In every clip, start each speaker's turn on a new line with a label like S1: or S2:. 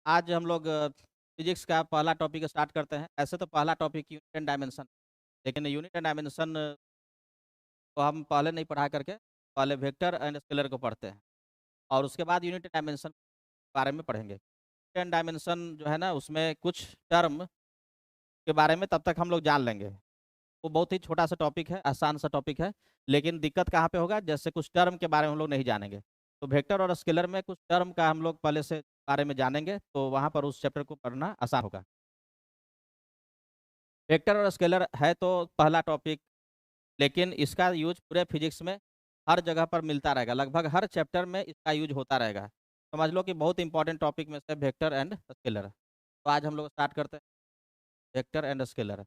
S1: आज हम लोग फिजिक्स का पहला टॉपिक स्टार्ट करते हैं। ऐसे तो पहला टॉपिक यूनिट एंड डायमेंशन, लेकिन यूनिट एंड डायमेंशन को हम पहले नहीं पढ़ा करके पहले वेक्टर एंड स्केलर को पढ़ते हैं और उसके बाद यूनिट एंड डायमेंशन के बारे में पढ़ेंगे। यूनिट एंड डायमेंशन जो है ना, उसमें कुछ टर्म के बारे में तब तक हम लोग जान लेंगे। वो बहुत ही छोटा सा टॉपिक है, आसान सा टॉपिक है, लेकिन दिक्कत कहाँ पे होगा, जैसे कुछ टर्म के बारे में हम लोग नहीं जानेंगे। तो वेक्टर और स्केलर में कुछ टर्म का हम लोग पहले से बारे में जानेंगे, तो वहाँ पर उस चैप्टर को पढ़ना आसान होगा। वेक्टर और स्केलर है तो पहला टॉपिक, लेकिन इसका यूज पूरे फिजिक्स में हर जगह पर मिलता रहेगा, लगभग हर चैप्टर में इसका यूज होता रहेगा। समझ लो कि बहुत इंपॉर्टेंट टॉपिक में से वेक्टर एंड स्केलर। तो आज हम लोग स्टार्ट करते हैं वेक्टर एंड स्केलर।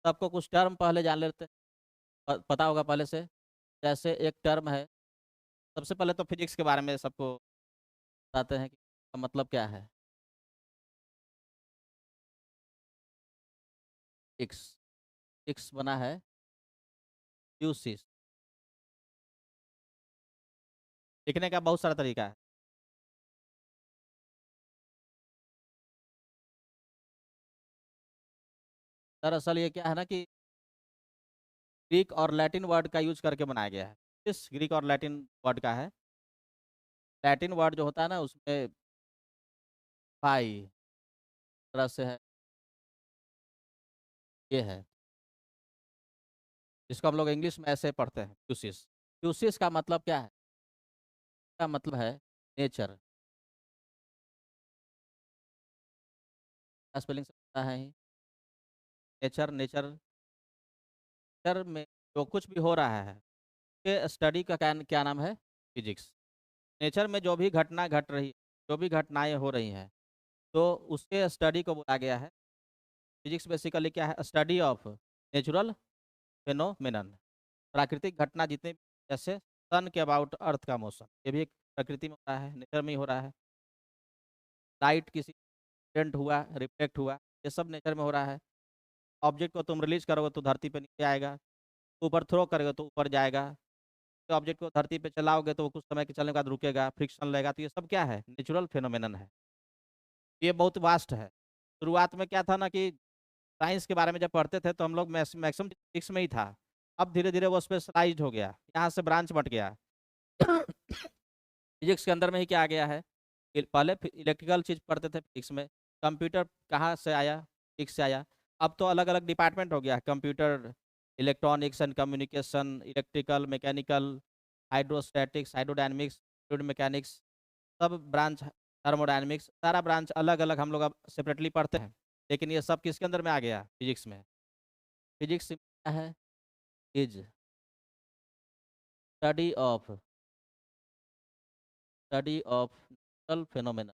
S1: सबको कुछ टर्म पहले जान लेते हैं, पता होगा पहले से। जैसे एक टर्म है, सबसे पहले तो फिजिक्स के बारे में सबको बताते हैं कि इसका मतलब क्या है। एक्स, एक्स बना है यूसिस। लिखने का बहुत सारा तरीका है। दरअसल ये क्या है ना कि ग्रीक और लैटिन वर्ड का यूज करके बनाया गया है। इस ग्रीक और लैटिन वर्ड का है। लैटिन वर्ड जो होता है ना, उसमें फाई तरह से है, ये है, जिसको हम लोग इंग्लिश में ऐसे पढ़ते हैं यूसिस। यूसिस का मतलब क्या है? इसका मतलब है नेचर। स्पेलिंग से पता है ही। नेचर, नेचर, नेचर में जो कुछ भी हो रहा है के स्टडी का क्या क्या नाम है? फिजिक्स। नेचर में जो भी घटना घट रही, जो भी घटनाएं हो रही हैं, तो उसके स्टडी को बोला गया है फिजिक्स। बेसिकली क्या है? Study of natural phenomenon. प्राकृतिक घटना जितने भी, जैसे सन के अबाउट अर्थ का मोशन, ये भी एक प्रकृति में हो रहा है, नेचर में ही हो रहा है। लाइट किसी इंसिडेंट हुआ, रिफ्लेक्ट हुआ, ये सब नेचर में हो रहा है। ऑब्जेक्ट को तुम रिलीज करोगे तो धरती पे नीचे आएगा, ऊपर थ्रो करोगे तो ऊपर जाएगा। तो ऑब्जेक्ट को धरती पे चलाओगे तो वो कुछ समय के चलने के बाद रुकेगा, फ्रिक्शन लगेगा। तो ये सब क्या है? नेचुरल फेनोमेनन है। ये बहुत वास्ट है। शुरुआत में क्या था ना कि साइंस के बारे में जब पढ़ते थे तो हम लोग मैक्सिमम फिजिक्स में ही था। अब धीरे धीरे वो स्पेशलाइज हो गया, यहाँ से ब्रांच बट गया। फिजिक्स के अंदर में ही क्या आ गया है? पहले इलेक्ट्रिकल चीज पढ़ते थे फिजिक्स में। कंप्यूटर कहाँ से आया? फिजिक्स से आया। अब तो अलग अलग डिपार्टमेंट हो गया, computer, electronics and communication, electrical, mechanical, hydrostatics, hydrodynamics, fluid mechanics, सब ब्रांच, थर्मोडायनेमिक्स, सारा ब्रांच अलग अलग हम लोग अब सेपरेटली पढ़ते हैं। लेकिन ये सब किसके अंदर में आ गया? फिजिक्स में। फिजिक्स क्या है? Is study of, study of natural phenomena.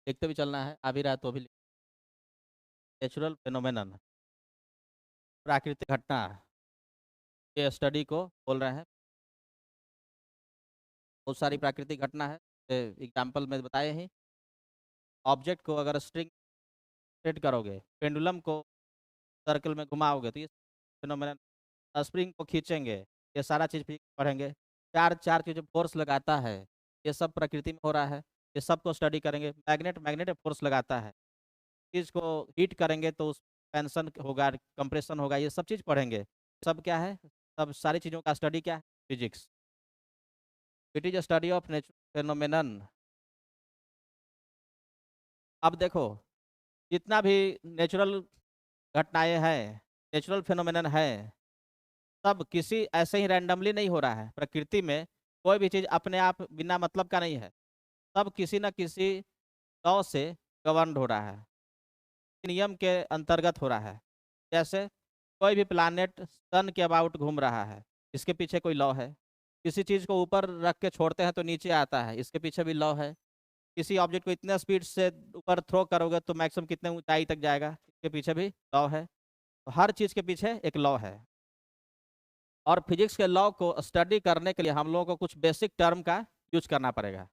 S1: लिखते भी चलना है, आ भी रहा है तो भी। नेचुरल फेनोमेनन, प्राकृतिक घटना, ये स्टडी को बोल रहे हैं। बहुत सारी प्राकृतिक घटना है, एग्जाम्पल में बताए ही। ऑब्जेक्ट को अगर स्ट्रिंग सेट करोगे, पेंडुलम को सर्कल में घुमाओगे तो ये फिनोमेनन। स्प्रिंग को खींचेंगे, ये सारा चीज भी पढ़ेंगे। चार चार चीज फोर्स लगाता है, ये सब प्रकृति में हो रहा है, ये सब को स्टडी करेंगे। मैग्नेट, मैग्नेट फोर्स लगाता है, चीज को हीट करेंगे तो उस टेंशन होगा, कंप्रेशन होगा, ये सब चीज पढ़ेंगे। सब क्या है? सब सारी चीजों का स्टडी क्या है? Physics. It is study of natural phenomenon. अब देखो, जितना भी नेचुरल घटनाएं हैं, नेचुरल फेनोमेनन है, सब किसी ऐसे ही रैंडमली नहीं हो रहा है। प्रकृति में कोई भी चीज अपने आप बिना मतलब का नहीं है, सब किसी न किसी लॉ से गवर्न हो रहा है, नियम के अंतर्गत हो रहा है। जैसे कोई भी प्लानेट सन के अबाउट घूम रहा है, इसके पीछे कोई लॉ है। किसी चीज को ऊपर रख के छोड़ते हैं तो नीचे आता है, इसके पीछे भी लॉ है। किसी ऑब्जेक्ट को इतने स्पीड से ऊपर थ्रो करोगे तो मैक्सिमम कितने ऊंचाई तक जाएगा, इसके पीछे भी लॉ है। तो हर चीज के पीछे एक लॉ है। और फिजिक्स के लॉ को स्टडी करने के लिए हम लोगों को कुछ बेसिक टर्म का यूज करना पड़ेगा।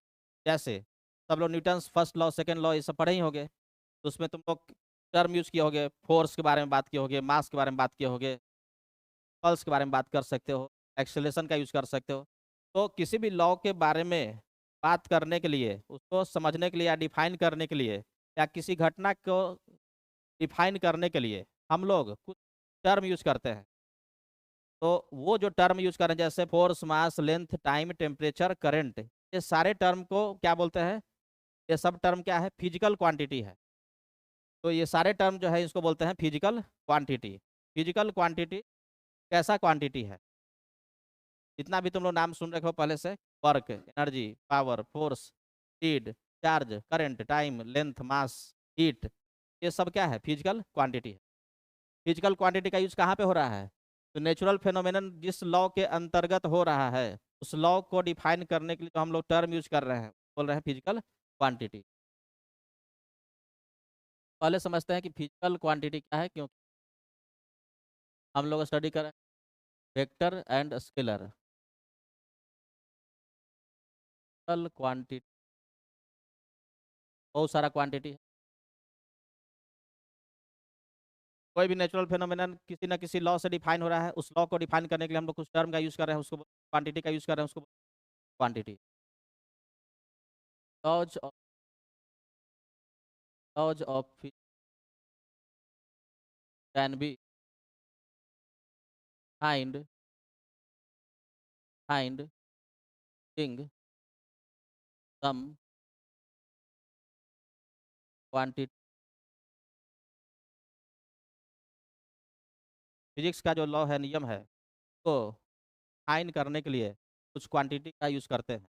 S1: जैसे सब लोग Newton's first law, second law, ये सब पढ़े ही होंगे। तो उसमें तुम लोग टर्म यूज किए होगे, फोर्स के बारे में बात किए होगे, मास के बारे में बात किए होगे, पल्स के बारे में बात कर सकते हो। एक्सेलरेशन का यूज कर सकते हो। तो किसी भी लॉ के बारे में बात करने के लिए, उसको समझने के लिए या डिफाइन करने के लिए, या किसी घटना को डिफाइन करने के लिए हम लोग कुछ टर्म यूज करते हैं। तो वो जो टर्म यूज करें, जैसे फोर्स, मास, लेंथ, टाइम, टेम्परेचर, करंट, ये सारे टर्म को क्या बोलते हैं? ये सब टर्म क्या है? फिजिकल क्वांटिटी है। तो ये सारे टर्म जो है इसको बोलते हैं फिजिकल क्वांटिटी। फिजिकल क्वांटिटी कैसा क्वांटिटी है? जितना भी तुम लोग नाम सुन रखे हो पहले से, work, energy, power, force, speed, charge, current, time, length, mass, heat, ये सब क्या है? फिजिकल क्वांटिटी है। फिजिकल क्वांटिटी का यूज कहाँ पे हो रहा है? तो नेचुरल फेनोमेनन जिस लॉ के अंतर्गत हो रहा है, उस लॉ को डिफाइन करने के लिए जो हम लोग टर्म यूज कर रहे हैं, बोल रहे हैं फिजिकल क्वांटिटी। पहले समझते हैं कि फिजिकल क्वांटिटी क्या है, क्योंकि हम लोग स्टडी कर रहे हैं vector and scalar. Physical quantity बहुत सारा क्वांटिटी है। कोई भी नेचुरल फेनोमेनन किसी ना किसी लॉ से डिफाइन हो रहा है, उस लॉ को डिफाइन करने के लिए हम लोग कुछ टर्म का यूज कर रहे हैं, उसको क्वांटिटी का यूज कर रहे हैं, उसको quantity. Laws of laws of can be find find thing some quantity. Physics का जो लॉ है, नियम है, तो फाइन करने के लिए कुछ क्वांटिटी का यूज करते हैं।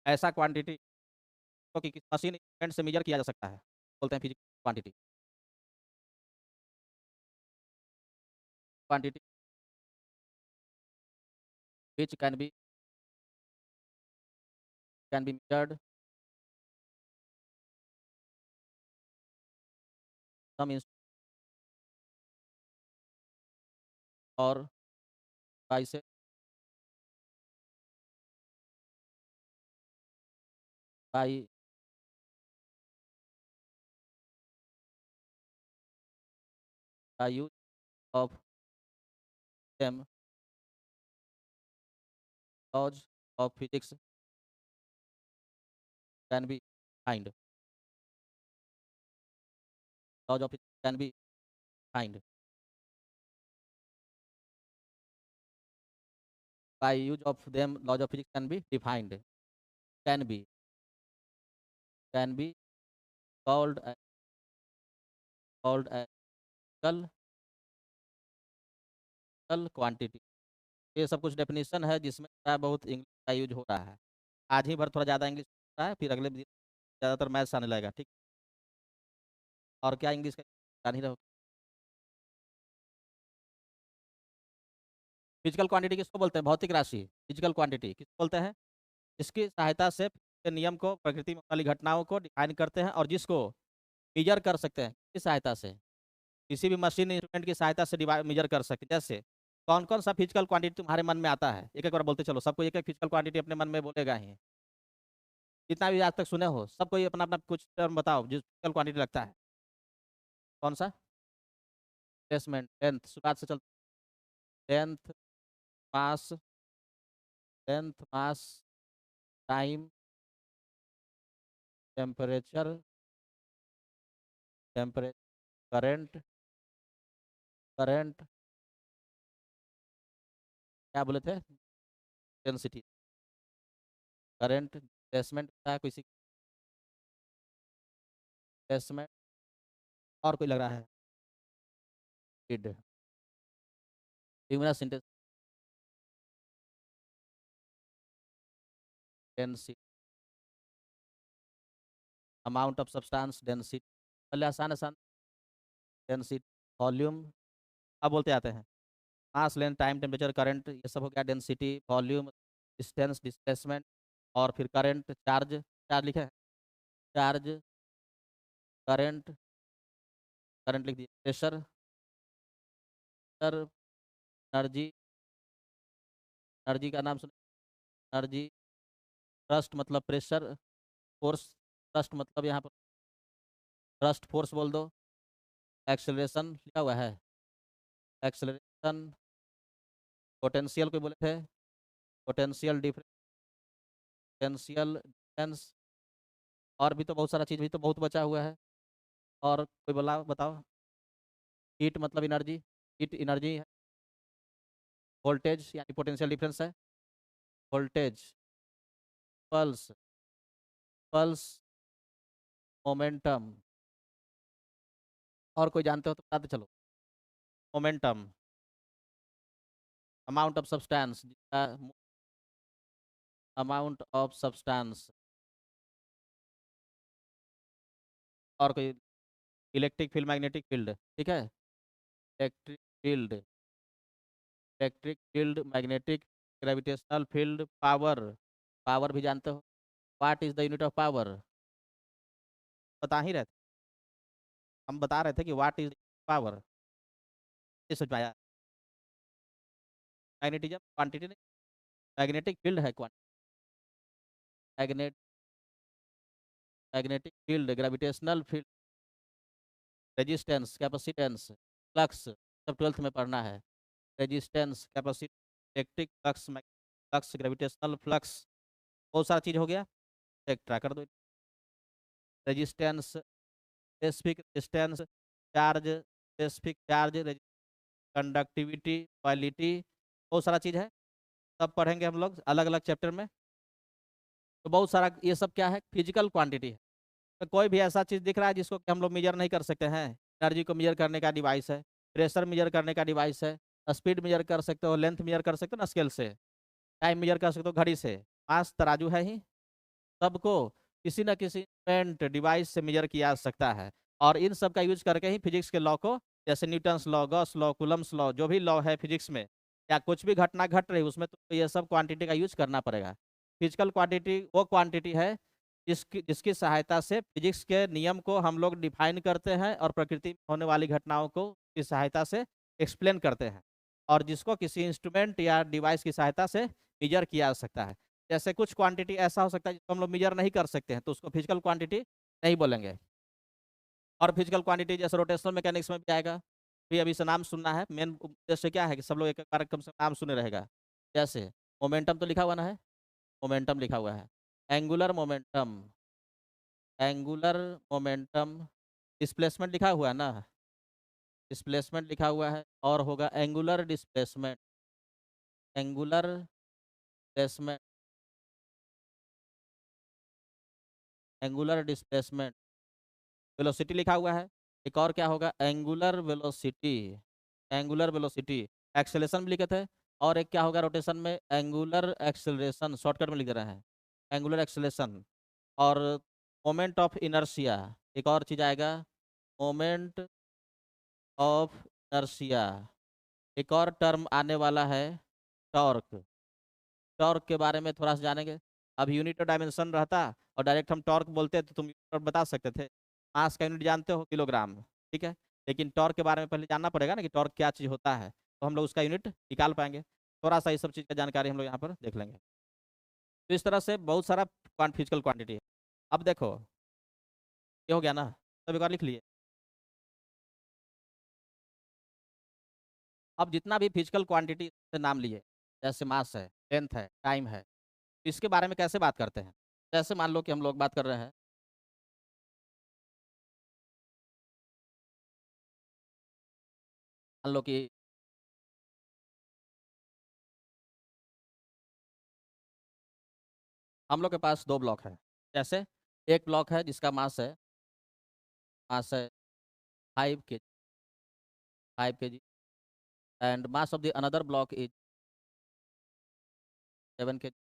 S1: ऐसा क्वांटिटी को कि मशीन इंस्ट्रूमेंट से मेजर किया जा सकता है, बोलते हैं physics quantity. Quantity which can be measured some और बाई से by by use of them laws of physics can be find laws of physics can be find by use of them laws of physics can be defined. Can be can be called called call call quantity. ये सब कुछ definition है जिसमें थोड़ा बहुत English का use हो रहा है। आज ही भर थोड़ा ज़्यादा इंग्लिश हो रहा है, फिर अगले दिन ज़्यादातर मैथ्स आने लगेगा, ठीक। और क्या इंग्लिश का जान ही रहो। फिजिकल क्वांटिटी किसको बोलते हैं? भौतिक राशि। फिजिकल क्वांटिटी किसको बोलते हैं? इसकी सहायता से के नियम को, प्रकृति में वाली घटनाओं को डिफाइन करते हैं, और जिसको मेजर कर सकते हैं किस सहायता से? किसी भी मशीन इंस्ट्रूमेंट की सहायता से मेजर कर सकते हैं। जैसे कौन कौन सा फिजिकल क्वांटिटी तुम्हारे मन में आता है? एक एक बार बोलते चलो, सबको एक एक फिजिकल क्वांटिटी अपने मन में बोलेगा ही। जितना भी आज तक सुने हो, सबको ये अपना अपना कुछ टर्म बताओ जो फिजिकल क्वांटिटी लगता है। कौन सा? प्लेसमेंट, लेंथ, शुरुआत से चल। Length, mass, length, mass, time, temperature, temperature, current, current, क्या बोले थे? डेंसिटी, करंट, प्लेसमेंट था किसी प्लेसमेंट, और कोई लग रहा है? Speed, luminous intensity, density, amount of substance, density. पहले आसान आसान। डेंसिटी, वॉल्यूम, अब बोलते आते हैं। मास, लेंथ, टाइम, टेम्परेचर, करंट, ये सब हो गया। डेंसिटी, वॉल्यूम, डिस्टेंस, डिस्प्लेसमेंट, और फिर करंट, चार्ज। चार्ज लिखे हैं? चार्ज, करंट, करंट लिख दिए। प्रेशर, सर, एनर्जी, एनर्जी का नाम सुन। एनर्जी, थ्रस्ट मतलब प्रेशर, फोर्स, थ्रस्ट मतलब यहाँ पर थ्रस्ट फोर्स बोल दो। एक्सेलरेशन लिखा हुआ है? एक्सेलरेशन, पोटेंशियल को बोले थे, पोटेंशियल डिफरेंस, पोटेंशियल डिफरेंस। और भी तो बहुत सारा चीज़ भी तो बहुत बचा हुआ है। और कोई बोला बताओ। हीट मतलब एनर्जी, हीट एनर्जी है। वोल्टेज यानी पोटेंशियल डिफरेंस है। Voltage, pulse, pulse, momentum. और कोई जानते हो तो बताते चलो। Momentum, amount of substance, amount of substance. और कोई, इलेक्ट्रिक फील्ड, मैग्नेटिक फील्ड, ठीक है। Electric field, electric field, magnetic, gravitational field, power. Power भी जानते हो, what is the unit of power. बता ही रहे थे, हम बता रहे थे कि व्हाट इज पावर। ये समझ में आया। मैग्नेटिज्म क्वांटिटी नहीं, मैग्नेटिक फील्ड है quantity. Magnet, magnetic field, gravitational field, resistance, capacitance, flux, सब 12th में पढ़ना है। Resistance, capacity, electric flux, flux, gravitational flux, बहुत सारा चीज़ हो गया। एक ट्राई कर दो। Resistance, specific resistance, charge, specific charge, conductivity, quality, बहुत सारा चीज़ है। सब पढ़ेंगे हम लोग अलग अलग चैप्टर में। तो बहुत सारा ये सब क्या है, फिजिकल क्वांटिटी है। तो कोई भी ऐसा चीज़ दिख रहा है जिसको कि हम लोग मेजर नहीं कर सकते हैं। एनर्जी को मेजर करने का डिवाइस है, प्रेशर मेजर करने का डिवाइस है, स्पीड मेजर कर सकते हो, लेंथ मेजर कर सकते हो ना स्केल से, टाइम मेजर कर सकते हो घड़ी से, मास तराजू है ही। सबको किसी न किसी इंस्ट्रूमेंट डिवाइस से मेजर किया जा सकता है। और इन सब का यूज करके ही फिजिक्स के लॉ को, जैसे Newton's law, Gauss law, Coulomb's law, जो भी लॉ है फिजिक्स में, या कुछ भी घटना घट रही है उसमें तो ये सब क्वांटिटी का यूज करना पड़ेगा। फिजिकल क्वांटिटी वो क्वांटिटी है जिसकी जिसकी सहायता से फिजिक्स के नियम को हम लोग डिफाइन करते हैं और प्रकृति में होने वाली घटनाओं को की सहायता से एक्सप्लेन करते हैं, और जिसको किसी इंस्ट्रूमेंट या डिवाइस की सहायता से मेजर किया जा सकता है। जैसे कुछ क्वांटिटी ऐसा हो सकता है जिसको हम लोग मेजर नहीं कर सकते हैं, तो उसको फिजिकल क्वांटिटी नहीं बोलेंगे। और फिजिकल क्वांटिटी जैसे रोटेशनल मैकेनिक्स में भी आएगा। फिर अभी से नाम सुनना है, मेन उद्देश्य क्या है कि सब लोग एक एक कार्यक्रम से नाम सुने रहेगा। जैसे मोमेंटम तो लिखा हुआ ना है, मोमेंटम लिखा हुआ है। Angular momentum, angular momentum. Displacement लिखा हुआ है ना, डिस्प्लेसमेंट लिखा हुआ है। और होगा angular displacement, angular displacement, angular displacement. Velocity लिखा हुआ है। एक और क्या होगा, angular velocity, angular velocity. Acceleration भी लिखे थे। और एक क्या होगा रोटेशन में, एंगुलर एक्सेलरेशन, शॉर्टकट में लिख दे रहे हैं, एंगुलर एक्सेलरेशन। और मोमेंट ऑफ इनर्शिया, एक और चीज आएगा, मोमेंट ऑफ इनर्शिया। एक और टर्म आने वाला है, टॉर्क। टॉर्क के बारे में थोड़ा सा जानेंगे। अब यूनिट और डायमेंशन रहता और डायरेक्ट हम टॉर्क बोलते तो तुम यूनिट बता सकते थे। मास का यूनिट जानते हो, किलोग्राम, ठीक है। लेकिन टॉर्क के बारे में पहले जानना पड़ेगा ना कि टॉर्क क्या चीज़ होता है, तो हम लोग उसका यूनिट निकाल पाएंगे। थोड़ा सा इस सब चीज़ का जानकारी हम लोग यहाँ पर देख लेंगे। तो इस तरह से बहुत सारा फिजिकल क्वांटिटी है। अब देखो, ये हो गया ना, सब एक बार लिख लिए। अब जितना भी फिजिकल क्वांटिटी से नाम लिए, जैसे मास है, लेंथ है, टाइम है, इसके बारे में कैसे बात करते हैं। जैसे मान लो कि हम लोग बात कर रहे हैं, मान लो कि हम लोग के पास दो ब्लॉक है। जैसे एक ब्लॉक है जिसका मास है 5 kg, 5 kg, and mass of the another block is 7 kg।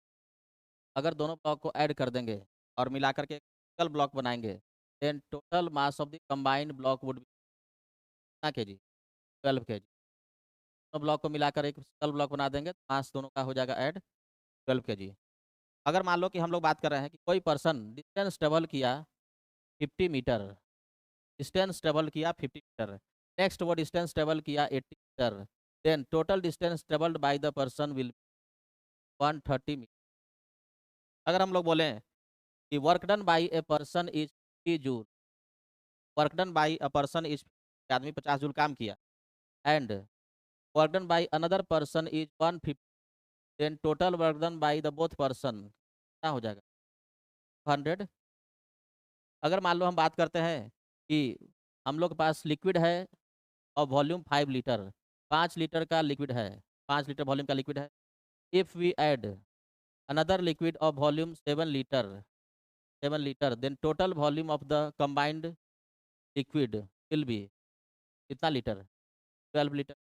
S1: अगर दोनों ब्लॉक को ऐड कर देंगे और मिलाकर के सिंगल ब्लॉक बनाएंगे, then total mass of the combined block would be कितना के जी, 12 kg। दोनों ब्लॉक को मिलाकर एक सिंगल ब्लॉक बना देंगे तो मास दोनों का हो जाएगा ऐड, 12 kg। अगर मान लो कि हम लोग बात कर रहे हैं कि कोई पर्सन डिस्टेंस ट्रेवल किया 50 मीटर, डिस्टेंस ट्रेवल किया 50 मीटर, नेक्स्ट वो डिस्टेंस ट्रेवल किया 80 metre, then total distance travelled by the person will 130 metre. अगर हम लोग बोलें कि work done by a person is 50 joule, work done by a person is, आदमी 50 जूल काम किया, and work done by another person is 150, then total work done by the both person क्या हो जाएगा? 100। अगर मान लो हम बात करते हैं कि हम लोग के पास लिक्विड है और वॉल्यूम 5 लीटर, 5 लीटर का लिक्विड है, 5 लीटर वॉल्यूम का लिक्विड है। If we add another liquid of volume 7 litre, 7 litre, then total volume of the combined liquid will be कितना लीटर? 12 लीटर।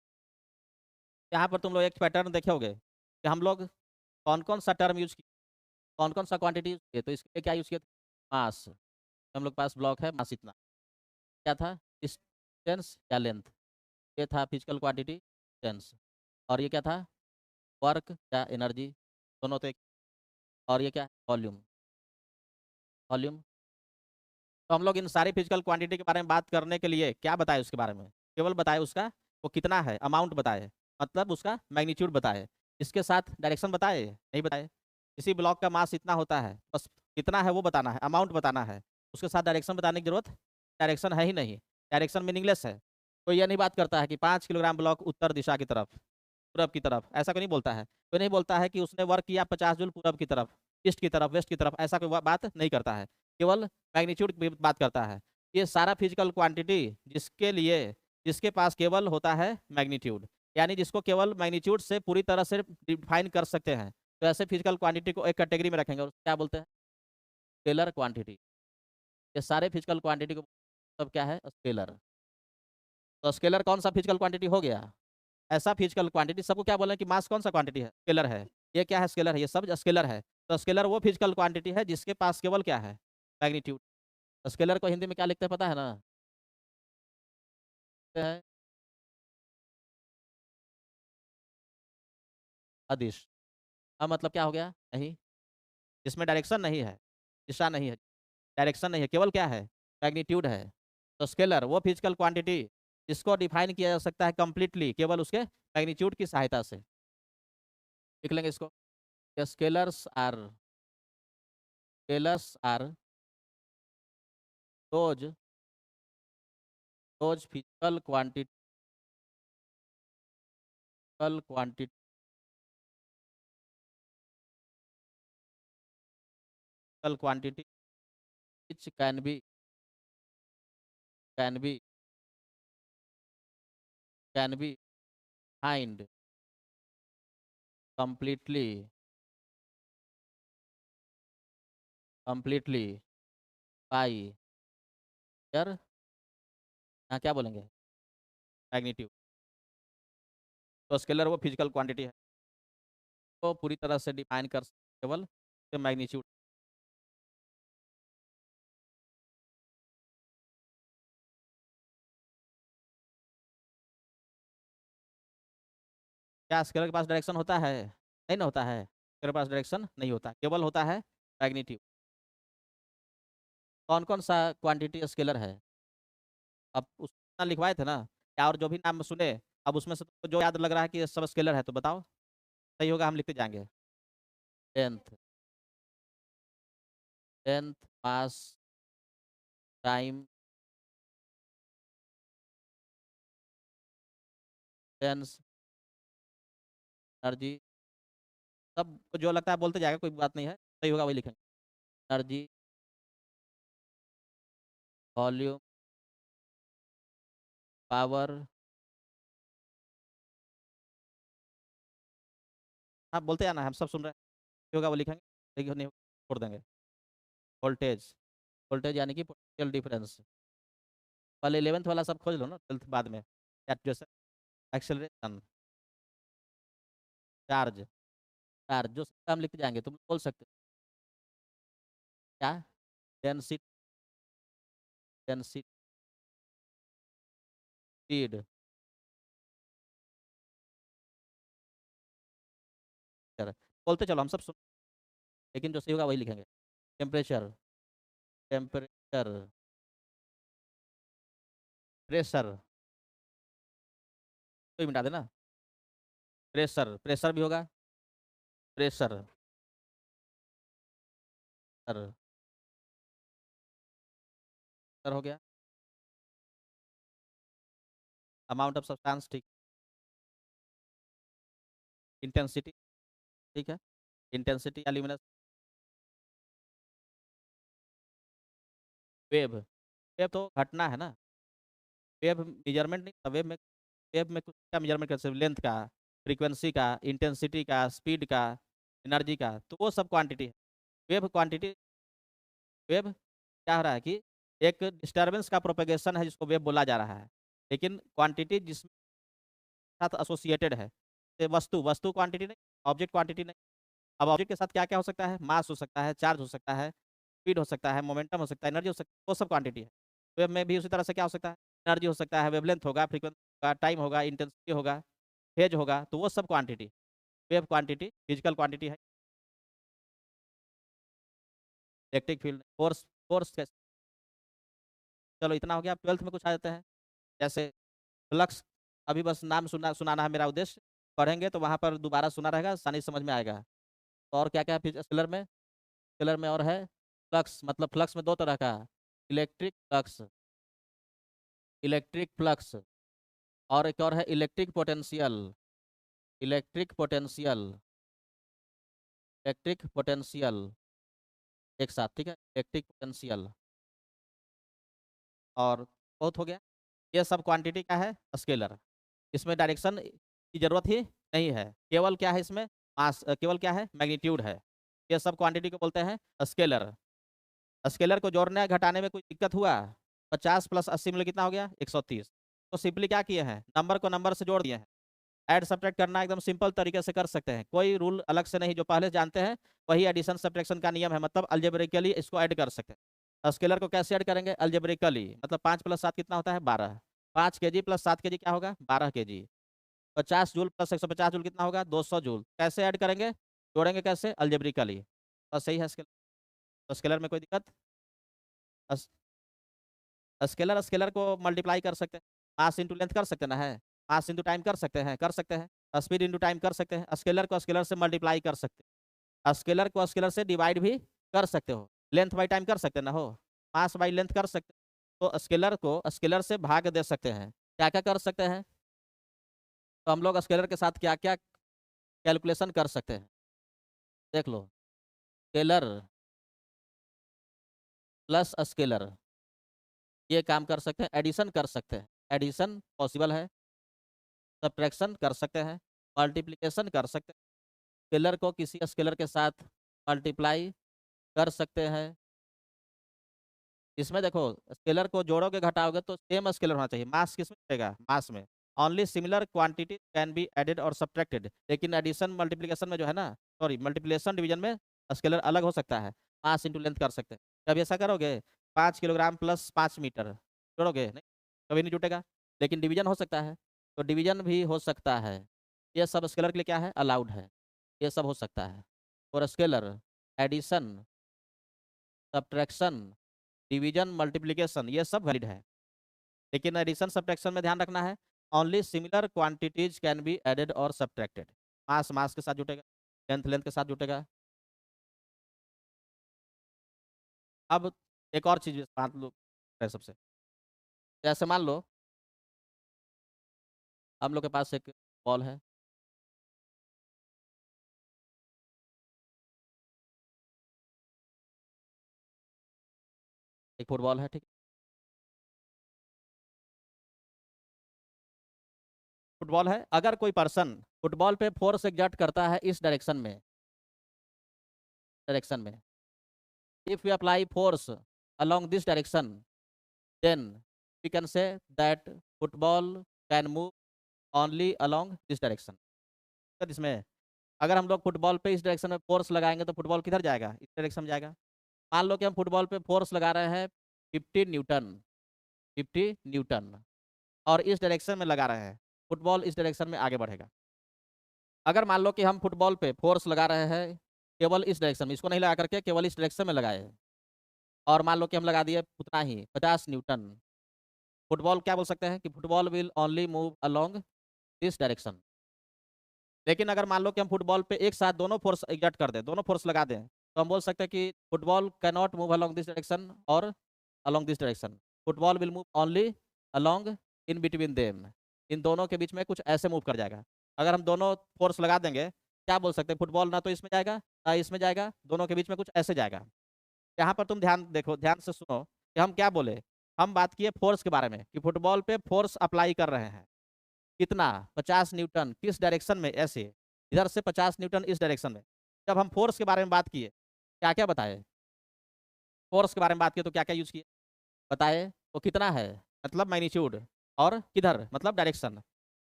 S1: यहाँ पर तुम लोग एक पैटर्न देखे होगे कि हम लोग कौन कौन सा टर्म यूज किए, कौन कौन सा क्वांटिटी यूज किए। तो इसके लिए क्या यूज किया? मास। हम लोग के पास ब्लॉक है, मास इतना। क्या था? डिस्टेंस या लेंथ। ये था फिजिकल क्वांटिटी, डिस्टेंस। और ये क्या था? वर्क या एनर्जी, दोनों तो एक। और ये क्या? Volume, volume. तो हम लोग इन सारी फिजिकल क्वांटिटी के बारे में बात करने के लिए क्या बताए उसके बारे में? केवल बताए उसका वो कितना है, अमाउंट बताए, मतलब उसका मैग्नीट्यूड बताए। इसके साथ डायरेक्शन बताए? नहीं बताए। इसी ब्लॉक का मास इतना होता है, बस कितना है वो बताना है, अमाउंट बताना है। उसके साथ डायरेक्शन बताने की जरूरत, डायरेक्शन है ही नहीं, डायरेक्शन मीनिंगलेस है। कोई ये नहीं बात करता है कि 5 किलोग्राम ब्लॉक उत्तर दिशा की तरफ, पूरब की तरफ, ऐसा कोई नहीं बोलता है। कोई नहीं बोलता है कि उसने वर्क किया 50 जूल पूरब की तरफ, ईस्ट की तरफ, वेस्ट की तरफ, ऐसा कोई बात नहीं करता है। केवल मैग्नीट्यूड की बात करता है। ये सारा फिजिकल क्वांटिटी जिसके लिए, जिसके पास केवल होता है मैग्नीट्यूड, यानी जिसको केवल मैग्नीट्यूड से पूरी तरह से डिफाइन कर सकते हैं, तो ऐसे फिजिकल क्वांटिटी को एक कैटेगरी में रखेंगे और क्या बोलते हैं? Scalar quantity. ये सारे फिजिकल क्वांटिटी को सब क्या है? स्केलर। तो स्केलर कौन सा फिजिकल क्वांटिटी हो गया? ऐसा फिजिकल क्वांटिटी, सबको क्या बोले कि मास कौन सा क्वांटिटी है? स्केलर है। ये क्या है? स्केलर है, ये सब स्केलर है। तो स्केलर वो फिजिकल क्वांटिटी है जिसके पास केवल क्या है? मैग्नीट्यूड। स्केलर को हिंदी में क्या लिखते हैं पता है ना? है अदिश। अब मतलब क्या हो गया? नहीं, जिसमें डायरेक्शन नहीं है, दिशा नहीं है, डायरेक्शन नहीं है, केवल क्या है? मैग्नीट्यूड है। तो स्केलर वो फिजिकल क्वांटिटी जिसको डिफाइन किया जा सकता है कंप्लीटली केवल उसके मैग्नीट्यूड की सहायता से। लिख लेंगे इसको। Scalars are those those physical quantity which can be can be defined completely completely by their, हाँ क्या बोलेंगे? मैग्नीट्यूड। तो स्केलर वो फिजिकल क्वांटिटी है तो पूरी तरह से डिफाइन कर केवल मैग्नीट्यूड। क्या स्केलर के पास डायरेक्शन होता है? नहीं ना होता है, स्केलर के पास डायरेक्शन नहीं होता, केवल होता है मैग्नीट्यूड। कौन कौन सा क्वांटिटी स्केलर है? अब उसका लिखवाए थे ना क्या, और जो भी नाम सुने, अब उसमें से तुमको जो याद लग रहा है कि ये सब स्केलर है तो बताओ, सही होगा हम लिखते जाएंगे। Tenth, tenth mass time tens energy, सब जो लगता है बोलते जाएगा, कोई बात नहीं है, सही होगा वही लिखेंगे। Energy, volume, power. हाँ बोलते जाना है, हम सब सुन रहे हैं। सही होगा वो लिखेंगे, सही नहीं होगा छोड़ देंगे। वोल्टेज, वोल्टेज यानी कि पोटेंशियल डिफरेंस। पहले 11th वाला सब खोज लो ना, 12th बाद में। जैसे एक्सेलरेशन, चार्ज, चार्ज जो हम लिखते जाएंगे तुम बोल सकते हो। क्या? डेंसिटी, डेंसिटी, स्पीड, बोलते चलो हम सब सुन, लेकिन जो सही होगा वही लिखेंगे। टेम्परेचर, टेम्परेचर, प्रेशर, कोई मिटा देना। प्रेशर, प्रेशर भी होगा, प्रेशर, सर, सर हो गया। अमाउंट ऑफ सब्सटेंस, ठीक। इंटेंसिटी, ठीक है, इंटेंसिटी या ल्यूमिनस वेव। वेव तो घटना है ना, वेव मेजरमेंट नहीं, वेव में कुछ का मेजरमेंट कर सकते, लेंथ का, फ्रीक्वेंसी का, इंटेंसिटी का, स्पीड का, एनर्जी का, तो वो सब क्वांटिटी है। वेव क्वांटिटी, वेव क्या हो रहा है कि एक डिस्टरबेंस का प्रोपेगेशन है जिसको वेव बोला जा रहा है, लेकिन क्वांटिटी जिसके साथ एसोसिएटेड है, ये वस्तु वस्तु क्वांटिटी नहीं, ऑब्जेक्ट क्वांटिटी नहीं। अब ऑब्जेक्ट के साथ क्या क्या हो सकता है, मास हो सकता है, चार्ज हो सकता है, स्पीड हो सकता है, मोमेंटम हो सकता है, एनर्जी हो सकता है, वो सब क्वांटिटी है। वेव में भी उसी तरह से क्या हो सकता है, एनर्जी हो सकता है, वेवलेंथ होगा, फ्रीक्वेंसी होगा, टाइम होगा, इंटेंसिटी होगा, फेज होगा, तो वो सब quantity, wave quantity physical quantity है। इलेक्ट्रिक फील्ड, फोर्स, फोर्स कैसे, चलो इतना हो गया। अब 12th में कुछ आ जाते हैं, जैसे फ्लक्स, अभी बस नाम सुनाना है मेरा उद्देश्य, पढ़ेंगे तो वहाँ पर दोबारा सुना रहेगा, आसानी से समझ में आएगा। तो और क्या क्या है स्केलर में, स्केलर में और है फ्लक्स, मतलब फ्लक्स में दो तरह का, इलेक्ट्रिक फ्लक्स, इलेक्ट्रिक फ्लक्स, और एक और है electric potential, electric potential, electric potential, एक साथ, ठीक है, इलेक्ट्रिक पोटेंशियल। और बहुत हो गया, ये सब क्वांटिटी क्या है, स्केलर। इसमें डायरेक्शन की जरूरत ही नहीं है, केवल क्या है इसमें, मास, केवल क्या है, मैग्नीट्यूड है। ये सब क्वांटिटी को बोलते हैं स्केलर। स्केलर को जोड़ने या घटाने में कोई दिक्कत हुआ, 50 प्लस 80 मिले कितना हो गया, 130। तो सिंपली क्या किए हैं, नंबर को नंबर से जोड़ दिए हैं। ऐड सब्ट्रैक्ट करना एकदम सिंपल तरीके से कर सकते हैं, कोई रूल अलग से नहीं, जो पहले जानते हैं वही एडिशन सब्ट्रैक्शन का नियम है, मतलब अलजेब्रिकली इसको ऐड कर सकते हैं। स्केलर को कैसे ऐड करेंगे, अलजेब्रिकली, मतलब 5 प्लस 7 कितना होता है, 12। 5 kg प्लस 7 kg क्या होगा, 12 kg। 50 जूल प्लस 150 जूल कितना होगा, 200 जूल। कैसे ऐड करेंगे, जोड़ेंगे कैसे, अलजेब्रिकली। बस सही है स्केलर। तो स्केलर में कोई दिक्कत, स्केलर, स्केलर को मल्टीप्लाई कर सकते हैं, मास इंटू लेंथ कर सकते हैं ना, है, मास इंटू टाइम कर सकते हैं, कर सकते हैं, स्पीड इंटू टाइम कर सकते हैं, स्केलर को स्केलर से मल्टीप्लाई कर सकते हैं, स्केलर को स्केलर से डिवाइड भी कर सकते हो, लेंथ बाई टाइम कर सकते हैं ना हो, मास बाई लेंथ कर सकते हैं, तो स्केलर को स्केलर से भाग दे सकते हैं। क्या क्या कर सकते हैं, तो हम लोग स्केलर के साथ क्या क्या कैलकुलेशन कर सकते हैं, देख लो, स्केलर प्लस स्केलर, ये काम कर सकते हैं, एडिशन कर सकते हैं, एडिशन पॉसिबल है, सब्ट्रैक्शन कर सकते हैं, मल्टीप्लिकेशन कर सकते हैं, स्केलर को किसी स्केलर के साथ मल्टीप्लाई कर सकते हैं। इसमें देखो, स्केलर को जोड़ोगे घटाओगे तो सेम स्केलर होना चाहिए, मास किस में रहेगा, मास में। Only similar quantity can be added और सब्ट्रैक्टेड, लेकिन एडिशन मल्टीप्लिकेशन में जो है ना, सॉरी, मल्टीप्लिकेशन डिवीजन में स्केलर अलग हो सकता है, मास इंटू लेंथ कर सकते हैं। कभी ऐसा करोगे, 5 किलोग्राम प्लस 5 मीटर जोड़ोगे नहीं, कभी नहीं जुटेगा, लेकिन डिवीजन हो सकता है, तो डिवीजन भी हो सकता है। ये सब स्केलर के लिए क्या है, अलाउड है, ये सब हो सकता है। और scalar, addition, subtraction, division, multiplication, ये सब वैलिड है, लेकिन एडिशन सब्ट्रैक्शन में ध्यान रखना है, only similar quantities can be added और सब्ट्रैक्टेड। मास मास के साथ जुटेगा, लेंथ लेंथ के साथ जुटेगा। अब एक और चीज मान लो है सबसे, जैसे मान लो हम लोग के पास एक बॉल है, एक फुटबॉल है, ठीक, फुटबॉल है, अगर कोई पर्सन फुटबॉल पे फोर्स एग्जर्ट करता है इस डायरेक्शन में, डायरेक्शन में, if you apply force along this direction, then we can say that football can move only along this direction। तो इसमें अगर हम लोग फुटबॉल पे इस डायरेक्शन में फोर्स लगाएंगे तो फुटबॉल किधर जाएगा, इस डायरेक्शन में जाएगा। मान लो कि हम फुटबॉल पे फोर्स लगा रहे हैं 50 न्यूटन, 50 न्यूटन, और इस डायरेक्शन में लगा रहे हैं, फुटबॉल इस डायरेक्शन में आगे बढ़ेगा। अगर मान लो कि हम फुटबॉल पे फोर्स लगा रहे हैं केवल इस डायरेक्शन में, इसको नहीं लगा करके केवल इस डायरेक्शन में लगाए, और मान लो कि हम लगा दिए उतना ही 50 न्यूटन, फुटबॉल क्या बोल सकते हैं कि football will only move along this direction. लेकिन अगर मान लो कि हम फुटबॉल पे एक साथ दोनों फोर्स एग्जर्ट कर दें, दोनों फोर्स लगा दें, तो हम बोल सकते हैं कि football can not move along this direction और along this direction, football will move only along in between them, इन दोनों के बीच में कुछ ऐसे मूव कर जाएगा। अगर हम दोनों फोर्स लगा देंगे, क्या बोल सकते हैं, फुटबॉल ना तो इसमें जाएगा ना इसमें जाएगा, दोनों के बीच में कुछ ऐसे जाएगा। यहाँ पर तुम ध्यान देखो, ध्यान से सुनो कि हम क्या बोले। हम बात किए फोर्स के बारे में कि फुटबॉल पे फोर्स अप्लाई कर रहे हैं, कितना, 50 न्यूटन, किस डायरेक्शन में, ऐसे इधर से 50 न्यूटन इस डायरेक्शन में। जब हम फोर्स के बारे में बात किए, क्या क्या बताए, फोर्स के बारे में बात किए तो क्या क्या यूज किए बताए, वो कितना है मतलब मैग्नीट्यूड, और किधर मतलब डायरेक्शन।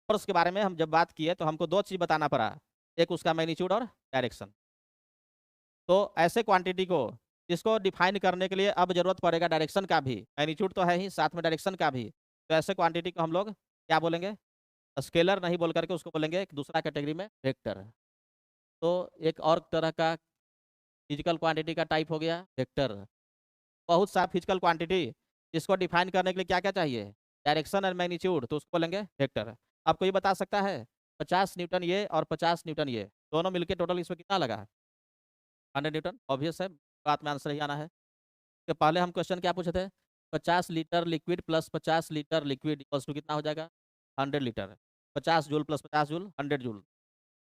S1: फोर्स के बारे में हम जब बात किए तो हमको दो चीज बताना पड़ा, एक उसका मैग्नीट्यूड और डायरेक्शन। तो ऐसे क्वांटिटी को, जिसको डिफाइन करने के लिए अब जरूरत पड़ेगा डायरेक्शन का भी, मैग्नीट्यूड तो है ही, साथ में डायरेक्शन का भी, तो ऐसे क्वांटिटी को हम लोग क्या बोलेंगे, स्केलर नहीं बोल करके उसको बोलेंगे एक दूसरा कैटेगरी में वेक्टर। तो एक और तरह का फिजिकल क्वांटिटी का टाइप हो गया वेक्टर। बहुत सा फिजिकल क्वांटिटी जिसको डिफाइन करने के लिए क्या क्या चाहिए, डायरेक्शन और मैग्नीट्यूड, तो उसको बोलेंगे वेक्टर। आपको ये बता सकता है 50 न्यूटन ये और 50 न्यूटन ये दोनों मिलकर टोटल इसमें कितना लगा, 100 न्यूटन। ऑब्वियस है, बात में आंसर ही आना है। तो पहले हम क्वेश्चन क्या पूछे थे, 50 litre liquid plus 50 litre liquid equals to कितना हो जाएगा, 100 litre. 50 joule plus 50 joule, 100 joule.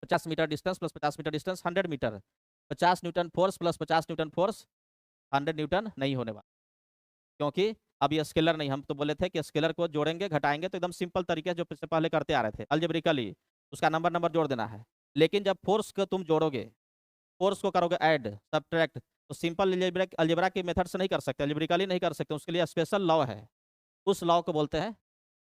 S1: 50 metre distance plus 50 metre distance, 100 metre. 50 newton force plus 50 newton force, 100 newton नहीं होने वाला, क्योंकि अब ये स्केलर नहीं। हम तो बोले थे कि स्केलर को जोड़ेंगे घटाएंगे तो एकदम सिंपल तरीके से जो से पहले करते आ रहे थे अलजेब्रिकली, उसका नंबर नंबर जोड़ देना है। लेकिन जब फोर्स को तुम जोड़ोगे, फोर्स को करोगे ऐड सब्ट्रैक्ट, तो सिंपल अलजेब्रा की मेथड से नहीं कर सकते, अलजेब्रिकली नहीं कर सकते, उसके लिए स्पेशल लॉ है। उस लॉ को बोलते हैं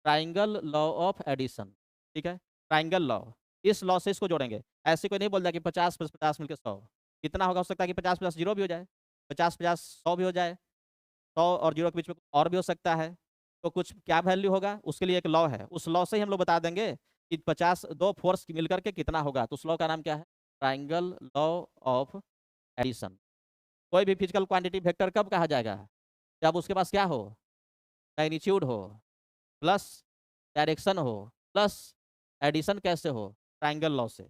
S1: ट्राइंगल लॉ ऑफ एडिशन। ठीक है, ट्राइंगल लॉ, इस लॉ से इसको जोड़ेंगे। ऐसे कोई नहीं बोलता कि 50 + 50 मिलकर 100, कितना होगा, हो सकता है कि 50 + 0 भी हो जाए, 50 + 50 100 भी हो जाए, 100 और 0 के बीच में और भी हो सकता है। तो कुछ क्या वैल्यू होगा, उसके लिए एक लॉ है, उस लॉ से ही हम लोग बता देंगे कि 50 दो फोर्स मिलकर के कितना होगा। तो उस लॉ का नाम क्या है, ट्राइंगल लॉ ऑफ एडिशन। कोई भी फिजिकल क्वांटिटी वेक्टर कब कहा जाएगा, जब उसके पास क्या हो, मैग्नीट्यूड हो प्लस डायरेक्शन हो प्लस एडिशन कैसे हो, ट्राइंगल लॉ से।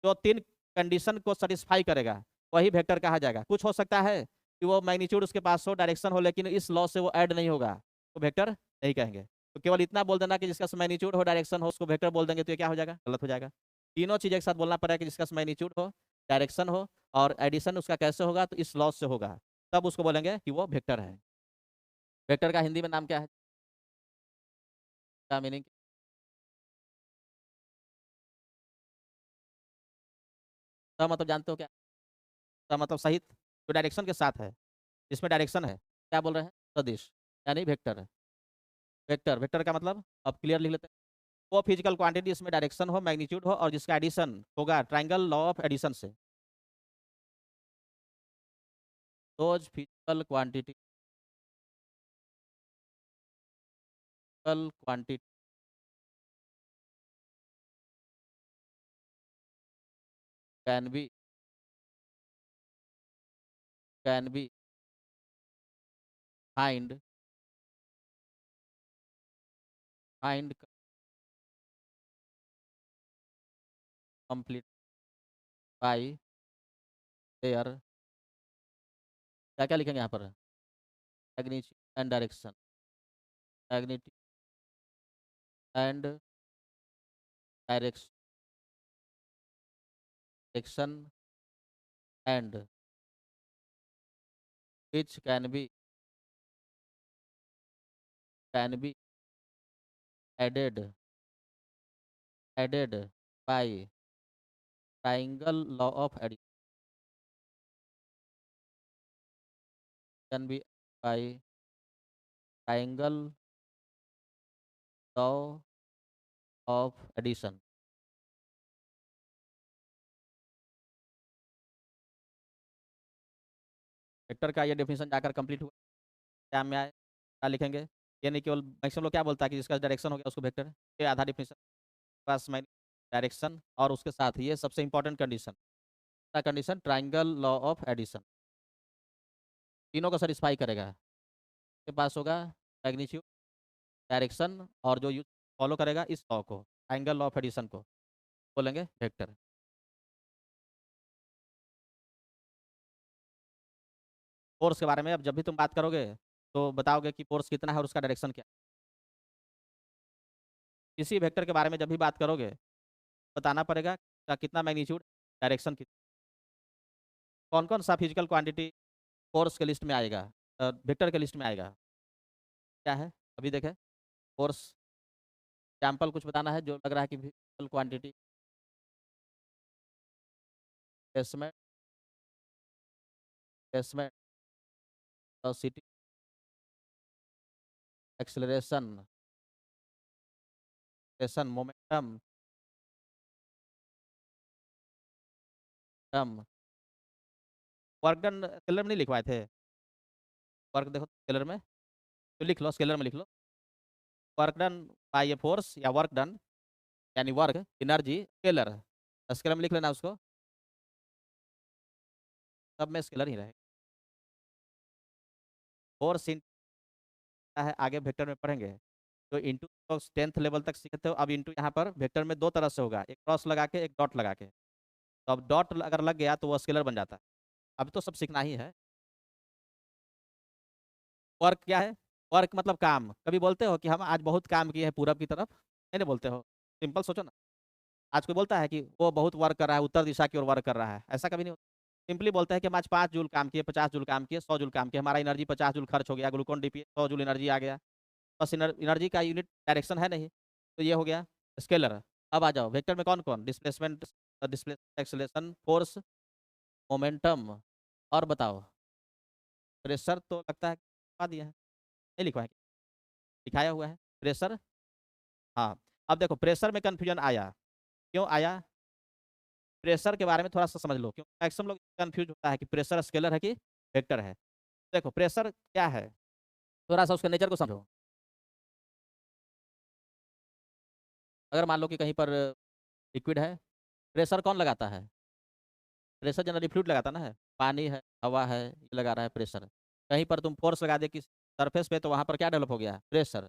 S1: जो तीन कंडीशन को सेटिस्फाई करेगा वही वेक्टर कहा जाएगा। कुछ हो सकता है कि वो मैग्नीट्यूड उसके पास हो, डायरेक्शन हो, लेकिन इस लॉ से वो ऐड नहीं होगा, तो वेक्टर नहीं कहेंगे। तो केवल इतना बोल देना कि जिसका मैग्नीट्यूड हो, डायरेक्शन हो, उसको वेक्टर बोल देंगे, तो ये क्या हो जाएगा, गलत हो जाएगा। तीनों चीज़ एक साथ बोलना पड़ेगा कि जिसका मैग्नीट्यूड हो, डायरेक्शन हो, और एडिशन उसका कैसे होगा, तो इस लॉ से होगा, तब उसको बोलेंगे कि वो वेक्टर है। वेक्टर का हिंदी में नाम क्या है, क्या मीनिंग, तो मतलब जानते हो क्या, तो मतलब सहित जो डायरेक्शन के साथ है, जिसमें डायरेक्शन है, क्या बोल रहे हैं, सदिश, यानी वेक्टर है। वेक्टर, वेक्टर का मतलब अब क्लियर लिख लेते हैं, वो फिजिकल क्वांटिटी इसमें डायरेक्शन हो, मैग्नीट्यूड हो, और जिसका एडिशन होगा ट्राइंगल लॉ ऑफ एडिशन से। Those physical quantity, quantity can be, can be find, find complete by there, क्या क्या लिखेंगे यहाँ पर, magnitude and direction, magnitude and direction and which can be added, added by triangle law of addition, can be by triangle law of addition. Vector का ये definition जाकर complete हुआ, क्या में आए, क्या लिखेंगे। ये नहीं केवल मैक्सिमम लोग क्या बोलता है कि जिसका डायरेक्शन हो गया उसको वेक्टर, ये आधा डेफिनेशन पास में, डायरेक्शन और उसके साथ ये सबसे important condition, condition triangle law of addition, तीनों को सेटिस्फाई करेगा। के पास होगा मैग्नीट्यूड, डायरेक्शन, और जो यूज फॉलो करेगा इस लॉ को, ट्राइंगल लॉ ऑफ एडिशन को, बोलेंगे वेक्टर। फोर्स के बारे में अब जब भी तुम बात करोगे तो बताओगे कि फोर्स कितना है और उसका डायरेक्शन क्या है। किसी वेक्टर के बारे में जब भी बात करोगे बताना पड़ेगा का कितना मैग्नीट्यूड, डायरेक्शन कितना। कौन कौन सा फिजिकल क्वांटिटी फोर्स के लिस्ट में आएगा, वेक्टर के लिस्ट में आएगा? क्या है अभी देखें, फोर्स एग्जाम्पल कुछ बताना है जो लग रहा है कि physical quantity. Displacement, displacement, velocity, acceleration, acceleration, momentum, टम, वर्क डन स्केलर में नहीं लिखवाए थे? वर्क देखो स्केलर में, तो लिख लो, स्केलर में लिख लो, work done by a force या वर्क डन यानी वर्क एनर्जी स्केलर, स्केलर में लिख लेना उसको, सब में स्केलर ही रहेगा। फोर्स है, आगे वेक्टर में पढ़ेंगे। तो इंटू तो 10th लेवल तक सीखते हो, अब इंटू यहाँ पर वेक्टर में दो तरह से होगा, एक क्रॉस लगा के एक डॉट लगा के। तो अब डॉट अगर लग गया तो वो स्केलर बन जाता है। अब तो सब सीखना ही है। वर्क क्या है? वर्क मतलब काम। कभी बोलते हो कि हम आज बहुत काम किए हैं पूरब की तरफ? नहीं नहीं बोलते हो। सिंपल सोचो ना, आज कोई बोलता है कि वो बहुत वर्क कर रहा है, उत्तर दिशा की ओर वर्क कर रहा है? ऐसा कभी नहीं होता। सिंपली बोलते हैं कि हम आज 5 जूल काम किए, 50 जूल काम किए, 100 जूल काम किए, हमारा एनर्जी 50 जूल खर्च हो गया, ग्लूकोन डी पिए, 100 जूल एनर्जी आ गया। बस एनर्जी का यूनिट डायरेक्शन है नहीं, तो ये हो गया स्केलर। अब आ जाओ वेक्टर में कौन कौन, displacement, displacement, acceleration, force, momentum, और बताओ प्रेशर तो लगता है लिखवा दिया है, नहीं लिखवा है? लिखाया हुआ है प्रेशर। हाँ, अब देखो प्रेशर में कंफ्यूजन आया, क्यों आया? प्रेशर के बारे में थोड़ा सा समझ लो, क्योंकि मैक्सिमम लोग कंफ्यूज होता है कि प्रेशर स्केलर है कि वेक्टर है। देखो प्रेशर क्या है, थोड़ा सा उसके नेचर को समझो। अगर मान लो कि कहीं पर लिक्विड है, प्रेशर कौन लगाता है? प्रेशर जनरली फ्लूइड लगाता ना है, पानी है, हवा है, ये लगा रहा है प्रेशर। कहीं पर तुम फोर्स लगा दे किस सरफेस पे, तो वहां पर क्या डेवलप हो गया? प्रेशर।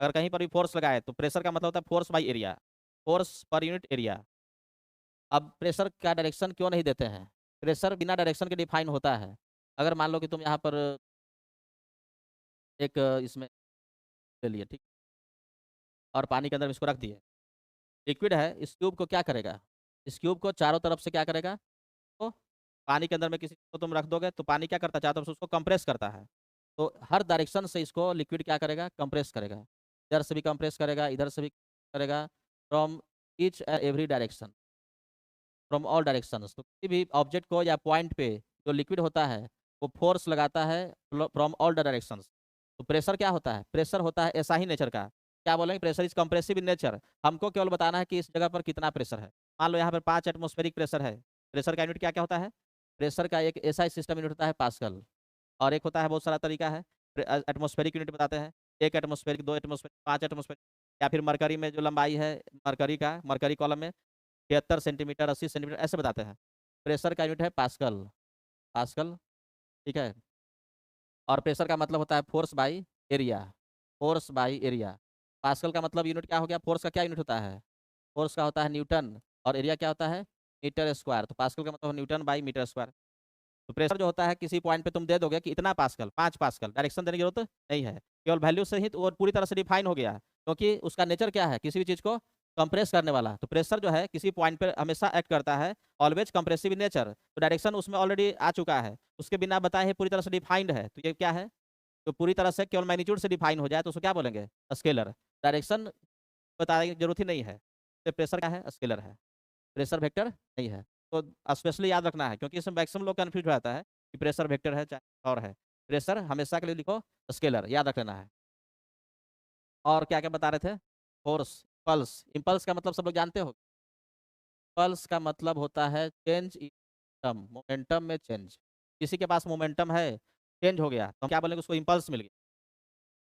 S1: अगर कहीं पर भी फोर्स लगाए तो प्रेशर का मतलब होता है force by area, force per unit area. अब प्रेशर का डायरेक्शन क्यों नहीं देते हैं? प्रेशर बिना डायरेक्शन के डिफाइन होता है। अगर मान लो कि तुम यहाँ पर एक इसमें ले लिए, ठीक, और पानी के अंदर इसको रख दिए, लिक्विड है, इस क्यूब को क्या करेगा? इस क्यूब को चारों तरफ से क्या करेगा? तो पानी के अंदर में किसी को तुम रख दोगे तो पानी क्या करता है, चारों तरफ से उसको कंप्रेस करता है। तो हर डायरेक्शन से इसको लिक्विड क्या करेगा? कंप्रेस करेगा। इधर से भी कंप्रेस करेगा, इधर से भी करेगा, from each and every direction, from all directions. तो किसी भी ऑब्जेक्ट को या पॉइंट पे जो लिक्विड होता है वो फोर्स लगाता है फ्रॉम ऑल डायरेक्शंस। तो प्रेशर क्या होता है? प्रेशर होता है ऐसा ही नेचर का। क्या बोलेंगे? Pressure is compressive in nature. हमको केवल बताना है कि इस जगह पर कितना प्रेशर है। मान लो यहाँ पर 5 एटमोस्फेरिक प्रेशर है। प्रेशर का यूनिट क्या क्या होता है? प्रेशर का एक ऐसा सिस्टम यूनिट होता है पास्कल, और एक होता है, बहुत सारा तरीका है, एटमोस्फेरिक यूनिट बताते हैं। 1 एटमोस्फेरिक, 2 एटमोस्फेरिक, 5 एटमोस्फेरिक, या फिर मरकरी में जो लंबाई है, मरकरी का, मरकरी कॉलम में 73 सेंटीमीटर, 80 सेंटीमीटर, ऐसे बताते हैं। प्रेशर का यूनिट है पास्कल, पास्कल, ठीक है। और प्रेशर का मतलब होता है force by area, force by area. Pascal का मतलब यूनिट क्या हो गया? फोर्स का क्या यूनिट होता है? फोर्स का होता है न्यूटन, और एरिया क्या होता है? Metre square. तो पास्कल का मतलब न्यूटन बाई मीटर स्क्वायर। तो प्रेशर जो होता है किसी पॉइंट पे तुम दे दोगे कि इतना पास्कल, 5 पास्कल, डायरेक्शन देने की जरूरत नहीं है, केवल वैल्यू से ही तो वो पूरी तरह से डिफाइन हो गया, क्योंकि उसका नेचर क्या है? किसी भी चीज को कंप्रेस करने वाला। तो प्रेशर जो है किसी पॉइंट पर हमेशा एक्ट करता है, ऑलवेज कंप्रेसिव इन नेचर। तो डायरेक्शन उसमें ऑलरेडी आ चुका है, उसके बिना बताए ही पूरी तरह से डिफाइंड है। तो ये क्या है? तो पूरी तरह से केवल मैग्नीट्यूड से डिफाइन हो जाए तो उसको क्या बोलेंगे? स्केलर। डायरेक्शन बताने की जरूरत ही नहीं है। तो प्रेशर क्या है? स्केलर है, प्रेशर वेक्टर नहीं है। तो स्पेशली याद रखना है, क्योंकि इसमें मैक्सिमम लोग कन्फ्यूज हो जाता है कि प्रेशर वेक्टर है चाहे और है। प्रेशर हमेशा के लिए लिखो स्केलर, याद रख लेना है। और क्या क्या बता रहे थे? फोर्स, पल्स, इम्पल्स का मतलब सब लोग जानते हो। पल्स का मतलब होता है चेंज इन मोमेंटम, मोमेंटम में चेंज। किसी के पास मोमेंटम है, चेंज हो गया, तो हम क्या बोलेंगे? उसको इम्पल्स मिल गया।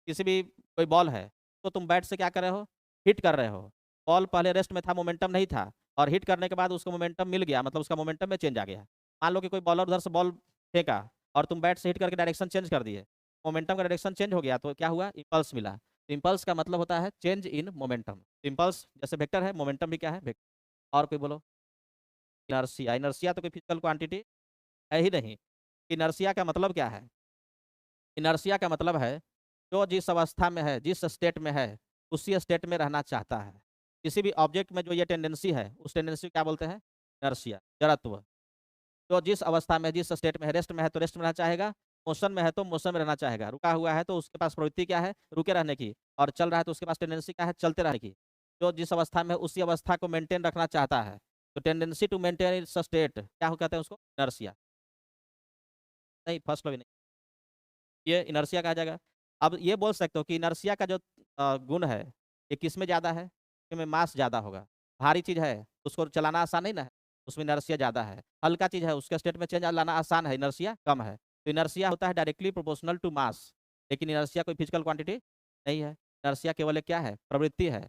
S1: किसी भी कोई बॉल है, तो तुम बैट से क्या कर रहे हो? हिट कर रहे हो। बॉल पहले रेस्ट में था, मोमेंटम नहीं था, और हिट करने के बाद उसको मोमेंटम मिल गया, मतलब उसका मोमेंटम में चेंज आ गया। मान लो कि कोई बॉलर उधर से बॉल फेंका और तुम बैट से हिट करके डायरेक्शन चेंज कर दिए, मोमेंटम का डायरेक्शन चेंज हो गया, तो क्या हुआ? इम्पल्स मिला। इम्पल्स का मतलब होता है चेंज इन मोमेंटम। इम्पल्स जैसे वेक्टर है, मोमेंटम भी क्या है? वेक्टर। और कोई बोलो? इनर्सिया, इनर्सिया तो कोई फिजिकल क्वांटिटी है ही नहीं। इनर्सिया का मतलब क्या है? इनर्सिया का मतलब है जो जिस अवस्था में है, जिस स्टेट में है, उसी स्टेट में रहना चाहता है। किसी भी ऑब्जेक्ट में जो ये टेंडेंसी है उस टेंडेंसी को क्या बोलते हैं? इनर्शिया, जड़त्व। तो जिस अवस्था में, जिस स्टेट में है, रेस्ट में है तो रेस्ट में रहना चाहेगा, मोशन में है तो मोशन में रहना चाहेगा, रुका हुआ है तो उसके पास प्रवृत्ति क्या है? रुके रहने की, और चल रहा है तो उसके पास टेंडेंसी क्या है? चलते रहने की। जो जिस अवस्था में उसी अवस्था को मेंटेन रखना चाहता है, तो tendency to maintain its state क्या हो कहते हैं उसको? इनर्शिया। नहीं, फर्स्ट में भी नहीं, ये इनर्शिया कहा जाएगा। अब ये बोल सकते हो कि इनर्शिया का जो गुण है, ये किस में ज़्यादा है? इसमें मास ज़्यादा होगा। भारी चीज़ है उसको चलाना आसान नहीं ना है, उसमें इनर्शिया ज़्यादा है। हल्का चीज़ है उसके स्टेट में चेंज लाना आसान है, इनर्शिया कम है। तो इनर्शिया होता है डायरेक्टली प्रोपोर्शनल टू मास, लेकिन इनर्शिया कोई फिजिकल क्वांटिटी नहीं है। इनर्शिया केवल एक क्या है? प्रवृत्ति है।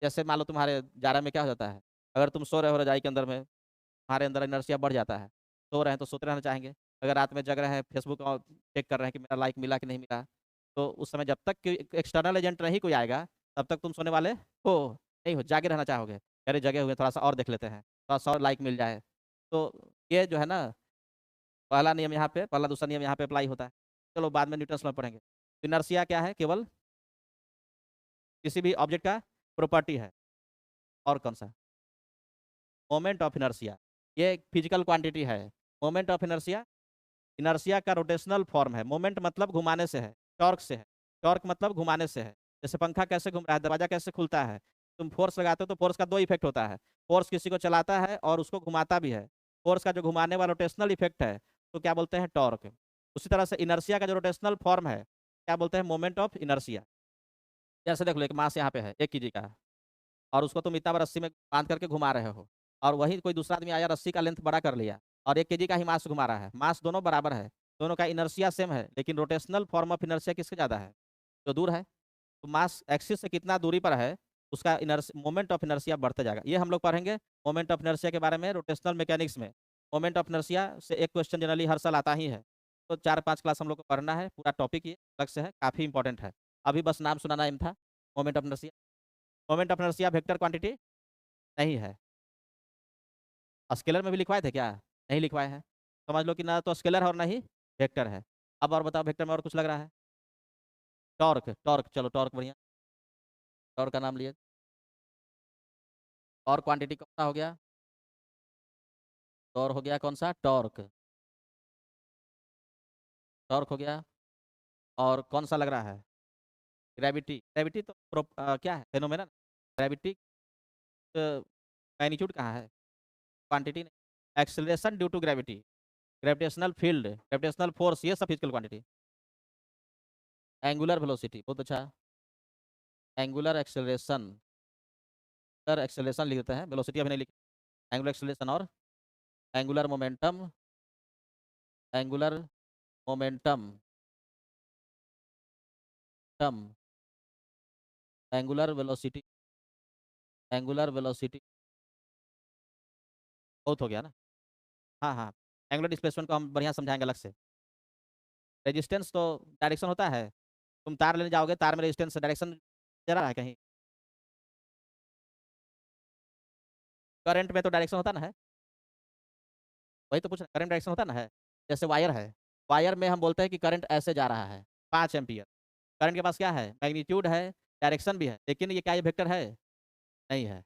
S1: जैसे मान लो तुम्हारे जाड़ा में क्या हो जाता है, अगर तुम सो रहे हो रजाई के अंदर में, तुम्हारे अंदर इनर्शिया बढ़ जाता है। सो रहे हैं तो सोते रहना चाहेंगे। अगर रात में जग रहे हैं, फेसबुक और चेक कर रहे हैं कि मेरा लाइक मिला कि नहीं मिला, तो उस समय जब तक एक्सटर्नल एजेंट नहीं कोई आएगा, तब तक तुम सोने वाले हो नहीं हो, जागे रहना चाहोगे। अरे जगे हुए थोड़ा सा और देख लेते हैं, थोड़ा सा और लाइक मिल जाए। तो ये जो है ना, पहला नियम यहाँ पे, पहला दूसरा नियम यहाँ पे अप्लाई होता है। चलो बाद में न्यूटन्स में पढ़ेंगे। इनर्शिया क्या है? केवल किसी भी ऑब्जेक्ट का प्रॉपर्टी है। और कौन सा? मोमेंट ऑफ इनर्शिया, ये एक फिजिकल क्वांटिटी है। मोमेंट ऑफ इनर्शिया, इनर्शिया का रोटेशनल फॉर्म है। मोमेंट मतलब घुमाने से है, टॉर्क से है। टॉर्क मतलब घुमाने से है। जैसे पंखा कैसे घूम रहा है, दरवाजा कैसे खुलता है, तुम फोर्स लगाते हो तो फोर्स का दो इफेक्ट होता है। फोर्स किसी को चलाता है और उसको घुमाता भी है। फोर्स का जो घुमाने वाला रोटेशनल इफेक्ट है तो क्या बोलते हैं? टॉर्क। उसी तरह से इनर्शिया का जो रोटेशनल फॉर्म है क्या बोलते हैं? Moment of inertia. जैसे देख लो, एक मास यहाँ पे है 1 kg का, और उसको तुम इतना बड़ा रस्सी में बांध करके घुमा रहे हो, और वही कोई दूसरा आदमी आया, रस्सी का लेंथ बड़ा कर लिया और 1 kg का ही मास घुमा रहा है। मास दोनों बराबर है, दोनों का इनर्शिया सेम है, लेकिन रोटेशनल फॉर्म ऑफ इनर्शिया किसके ज़्यादा है? जो दूर है। तो मास एक्सिस से कितना दूरी पर है, उसका मोमेंट ऑफ इनर्शिया बढ़ते जाएगा। ये हम लोग पढ़ेंगे मोमेंट ऑफ इनर्शिया के बारे में रोटेशनल मैकेनिक्स में। मोमेंट ऑफ इनर्शिया से एक क्वेश्चन जनरली हर साल आता ही है, तो 4-5 क्लास हम लोग को पढ़ना है। पूरा टॉपिक ये अलग से है, काफ़ी इंपॉर्टेंट है। अभी बस नाम सुनाना एम था। Moment of inertia, moment of inertia vector quantity नहीं है। स्केलर में भी लिखवाए थे क्या? नहीं लिखवाए हैं। समझ लो कि ना तो स्केलर है और ना ही वेक्टर है। अब और बताओ, वेक्टर में और कुछ लग रहा है? टॉर्क, टॉर्क, चलो टॉर्क बढ़िया, टॉर्क का नाम लिए। और क्वांटिटी कौन सा हो गया? और हो गया कौन सा? टॉर्क। टॉर्क हो गया। और कौन सा लग रहा है? ग्रेविटी। ग्रेविटी तो क्या है? फेनोमेनन। ग्रेविटी मैग्नीट्यूड कहाँ है? क्वांटिटी नहीं। Acceleration due to gravity, gravitational field, gravitational force, ये सब फिजिकल क्वांटिटी। एंगुलर वेलोसिटी, बहुत अच्छा। एंगुलर एक्सेलरेशन, एंगुलर एक्सेलरेशन लिख देते हैं, वेलोसिटी अभी नहीं लिख। एंगुलर एक्सेलरेशन और एंगुलर मोमेंटम, एंगुलर मोमेंटम, टम, एंगुलर वेलोसिटी, एंगुलर वेलोसिटी। बहुत हो गया ना? हाँ हाँ। एंगुलर डिस्प्लेसमेंट को हम बढ़िया समझाएंगे अलग से। रेजिस्टेंस तो डायरेक्शन होता है। तुम तार लेने जाओगे, तार में रेजिस्टेंस डायरेक्शन दे रहा है कहीं? करंट में तो डायरेक्शन होता ना है। वही तो पूछ रहे, करंट डायरेक्शन होता ना है। जैसे वायर है, वायर में हम बोलते हैं कि करंट ऐसे जा रहा है 5 एम्पियर। करंट के पास क्या है? मैग्नीट्यूड है, डायरेक्शन भी है, लेकिन ये क्या, ये वेक्टर है? नहीं है।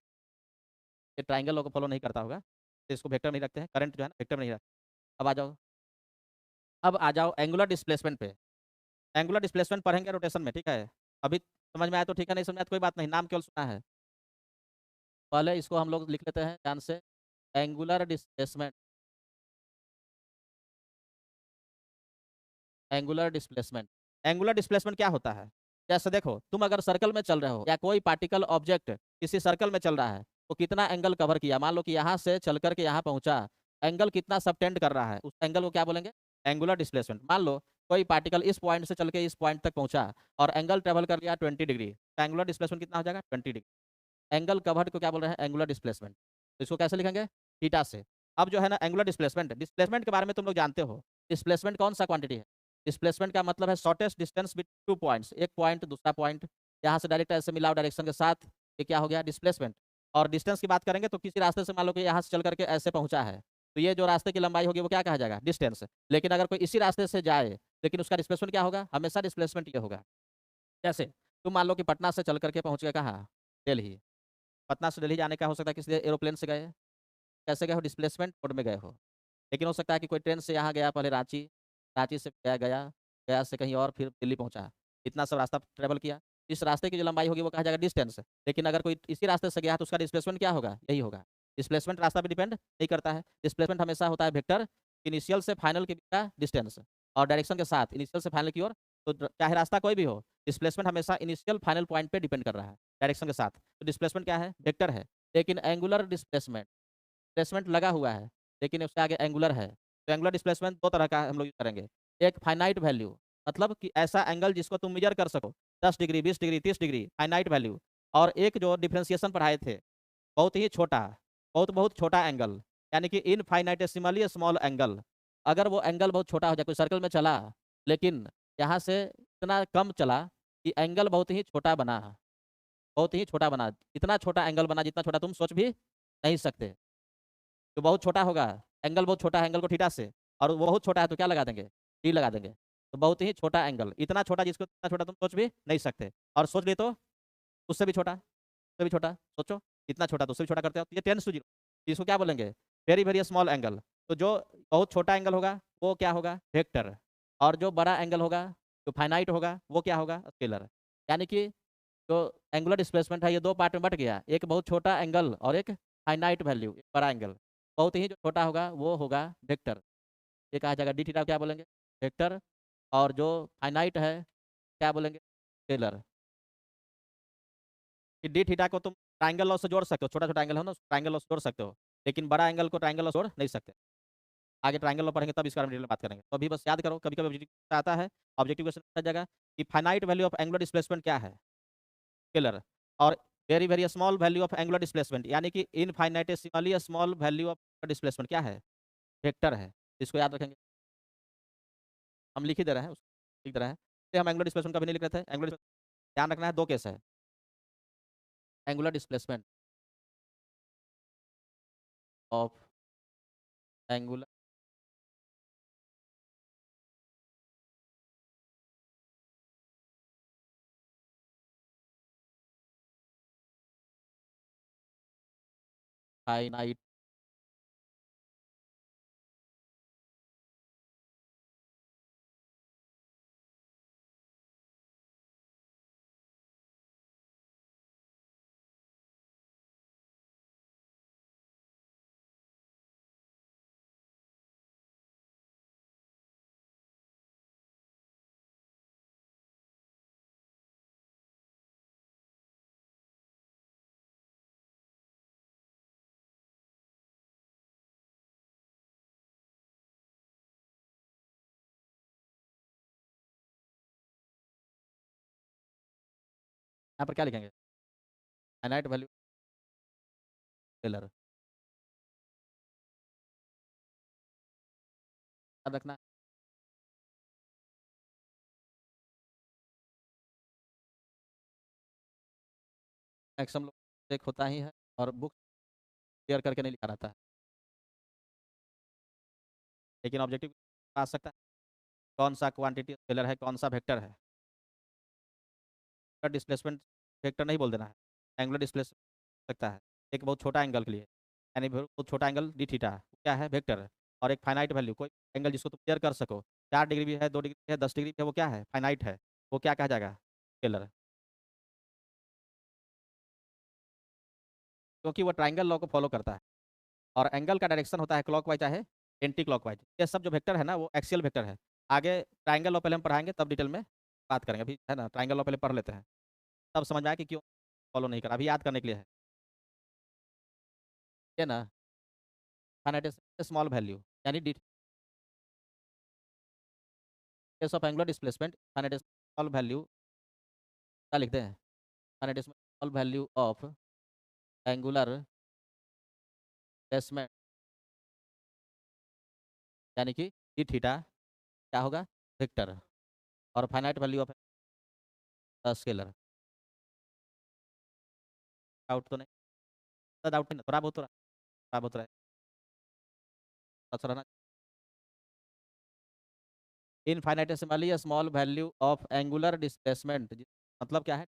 S1: ये ट्राइंगल लोग फॉलो नहीं करता होगा, तो इसको वेक्टर नहीं रखते हैं। करंट जो है ना वेक्टर में नहीं रखते। अब आ जाओ, अब आ जाओ एंगुलर डिस्प्लेसमेंट पे। एंगुलर डिस्प्लेसमेंट पढ़ेंगे रोटेशन में, ठीक है? अभी समझ में आया तो ठीक है, नहीं समझ में आया तो कोई बात नहीं, नाम केवल सुना है। पहले इसको हम लोग लिख लेते हैं ध्यान से। Angular displacement, angular displacement. Angular displacement क्या होता है? जैसे देखो, तुम अगर सर्कल में चल रहे हो या कोई पार्टिकल ऑब्जेक्ट किसी सर्कल में चल रहा है, तो कितना एंगल कवर किया? मान लो कि यहाँ से चल करके यहाँ पहुंचा, एंगल कितना सबटेंड कर रहा है, उस एंगल को क्या बोलेंगे? Angular displacement. मान लो कोई पार्टिकल इस पॉइंट से चल के इस पॉइंट तक पहुंचा और एंगल ट्रेवल कर लिया 20 डिग्री, तो एंगुलर डिस्प्लेसमेंट कितना हो जाएगा? 20 डिग्री। एंगल कवर्ड को क्या बोल रहे हैं? Angular displacement. तो इसको कैसे लिखेंगे? थीटा से। अब जो है ना एंगुलर डिस्प्लेसमेंट, डिस्प्लेसमेंट के बारे में तुम लोग जानते हो। डिस्प्लेसमेंट कौन सा क्वांटिटी है? डिस्प्लेसमेंट का मतलब है शॉर्टेस्ट डिस्टेंस बिटवीन 2 पॉइंट्स, एक पॉइंट दूसरा पॉइंट, यहाँ से डायरेक्ट ऐसे मिलाओ डायरेक्शन के साथ, ये क्या हो गया? डिस्प्लेसमेंट। और डिस्टेंस की बात करेंगे तो किसी रास्ते से मान लो कि यहाँ से चल करके ऐसे पहुंचा है, तो ये जो रास्ते की लंबाई होगी वो क्या कहा जाएगा? डिस्टेंस। लेकिन अगर कोई इसी रास्ते से जाए, लेकिन उसका डिस्प्लेसमेंट क्या होगा? हमेशा डिस्प्लेसमेंट ये होगा। जैसे तुम मान लो कि पटना से चल करके पहुंच गए कहाँ? दिल्ली। पटना से दिल्ली जाने का हो सकता है किसी एरोप्लेन से गए, कैसे गए हो, डिस्प्लेसमेंट मोड में गए हो। लेकिन हो सकता है कि कोई ट्रेन से यहाँ गया, पहले रांची, रांची से गया गया, गया से कहीं और फिर दिल्ली पहुंचा, इतना सब रास्ता ट्रेवल किया। इस रास्ते की जो लंबाई होगी वो कहा जाएगा डिस्टेंस। लेकिन अगर कोई इसी रास्ते से गया तो उसका डिस्प्लेसमेंट क्या होगा, यही होगा। डिस्प्लेसमेंट रास्ता पे डिपेंड नहीं करता है, डिस्प्लेसमेंट हमेशा होता है वेक्टर, इनिशियल से फाइनल के बीच का डिस्टेंस और डायरेक्शन के साथ इनिशियल से फाइनल की ओर। तो चाहे रास्ता कोई भी हो, डिस्प्लेसमेंट हमेशा इनिशियल फाइनल पॉइंट पे डिपेंड कर रहा है डायरेक्शन के साथ। तो डिस्प्लेसमेंट क्या है, वेक्टर है। लेकिन एंगुलर डिस्प्लेसमेंट, डिस्प्लेसमेंट लगा हुआ है लेकिन उसके आगे एंगुलर है। तो एंगुलर डिस्प्लेसमेंट दो तरह का हम लोग यूज करेंगे। एक फाइनाइट वैल्यू, मतलब कि ऐसा एंगल जिसको तुम मेजर कर सको, 10 degree, 20 degree, 30 degree, finite value. और एक जो डिफ्रेंसिएशन पढ़ाए थे, बहुत ही छोटा, बहुत बहुत छोटा एंगल, यानी कि इनफाइनाइटेसिमली स्मॉल एंगल। अगर वो एंगल बहुत छोटा हो जाए, कोई सर्कल में चला लेकिन यहाँ से इतना कम चला कि एंगल बहुत ही छोटा बना, बहुत ही छोटा बना, इतना छोटा एंगल बना जितना छोटा तुम सोच भी नहीं सकते। तो बहुत छोटा होगा, एंगल बहुत छोटा है, एंगल को थीटा से, और वो बहुत छोटा है तो क्या लगा देंगे, डी लगा देंगे। तो बहुत ही छोटा एंगल, इतना छोटा जिसको इतना छोटा तुम सोच भी नहीं सकते, और सोच लिए तो उससे भी छोटा, उससे भी छोटा सोचो, इतना छोटा तो उससे भी छोटा करते हो, तो ये टेंस टू जीरो, इसको क्या बोलेंगे, वेरी वेरी स्मॉल एंगल। तो जो बहुत छोटा एंगल होगा वो क्या होगा, वेक्टर। और जो बड़ा एंगल होगा, जो फाइनाइट होगा, वो क्या होगा, स्केलर। यानी कि जो एंगुलर डिस्प्लेसमेंट है ये दो पार्ट में बट गया, एक बहुत छोटा एंगल और एक फाइनाइट वैल्यू, एक बड़ा एंगल। बहुत ही जो छोटा होगा वो होगा वेक्टर, ये कहा जाएगा डी थीटा, क्या बोलेंगे, वेक्टर। और जो फाइनाइट है क्या बोलेंगे, स्केलर। कि डी थीटा को तुम ट्राइंगल लॉ से जोड़ सकते हो, छोटा छोटा एंगल हो ना, ट्राइंगल लॉ से जोड़ सकते हो, लेकिन बड़ा एंगल को ट्राइंगल लॉ से जोड़ नहीं सकते। आगे ट्राइंगल लॉ पढ़ेंगे तब इसके बारे में डिटेल में बात करेंगे। तो अभी बस याद करो, कभी कभी ऑब्जेक्टिव आता है, ऑब्जेक्टिव क्वेश्चन पूछा जाएगा कि finite value of angular displacement क्या है, स्केलर। और very very small value of angular displacement, यानी कि इनफाइनाइटेसिमली स्मॉल वैल्यू ऑफ डिस्प्लेसमेंट क्या है, वेक्टर है। इसको याद रखेंगे, हम लिख ही दे रहे हैं उसको, लिख दे रहे हैं। तो हम एंगुलर डिस्प्लेसमेंट कभी नहीं लिख रहे थे, एंगुलर ध्यान रखना है, दो केस है angular displacement of angular, finite, यहाँ पर क्या लिखेंगे, फाइनाइट वैल्यू स्केलर, याद रखना। मैक्सिमम लोग एक होता ही है, और बुक क्लियर करके नहीं लिखा रहता है, लेकिन ऑब्जेक्टिव आ सकता है कौन सा क्वांटिटी स्केलर है, कौन सा वेक्टर है। डिस्प्लेसमेंट वेक्टर नहीं बोल देना है, एंगुलर डिस्प्लेसमेंट सकता है एक बहुत छोटा एंगल के लिए, यानी बहुत छोटा एंगल डी थीटा क्या है, वेक्टर। और एक फाइनाइट वैल्यू, कोई एंगल जिसको तुम क्लियर कर सको, 4 डिग्री भी है, 2 डिग्री है, 10 डिग्री है, वो क्या है, फाइनाइट है, वो क्या कहा जाएगा, स्केलर। क्योंकि वो ट्राइंगल लॉ को फॉलो करता है, और एंगल का डायरेक्शन होता है क्लॉकवाइज चाहे एंटी क्लॉकवाइज। ये सब जो वेक्टर है ना वो एक्सियल वेक्टर है। आगे ट्राइंगल लॉ पहले हम पढ़ाएंगे तब डिटेल में बात करेंगे, अभी है ना ट्राइंगल लॉ पहले पढ़ लेते हैं, तब समझ में आया कि क्यों फॉलो नहीं करा, अभी याद करने के लिए है ये ना। फाइनाइट स्मॉल वैल्यू, यानी D case of angular displacement, finite small value क्या लिखते हैं, finite small value of angular displacement, यानी कि डी थीटा क्या होगा, वेक्टर। और finite value of scalar. Doubt तो नहीं, डाउट नहीं, थोड़ा बहुत तो थोड़ा बहुत रहा है, थोड़ा सा रहना। Infinitesimally small value of angular displacement, मतलब क्या है,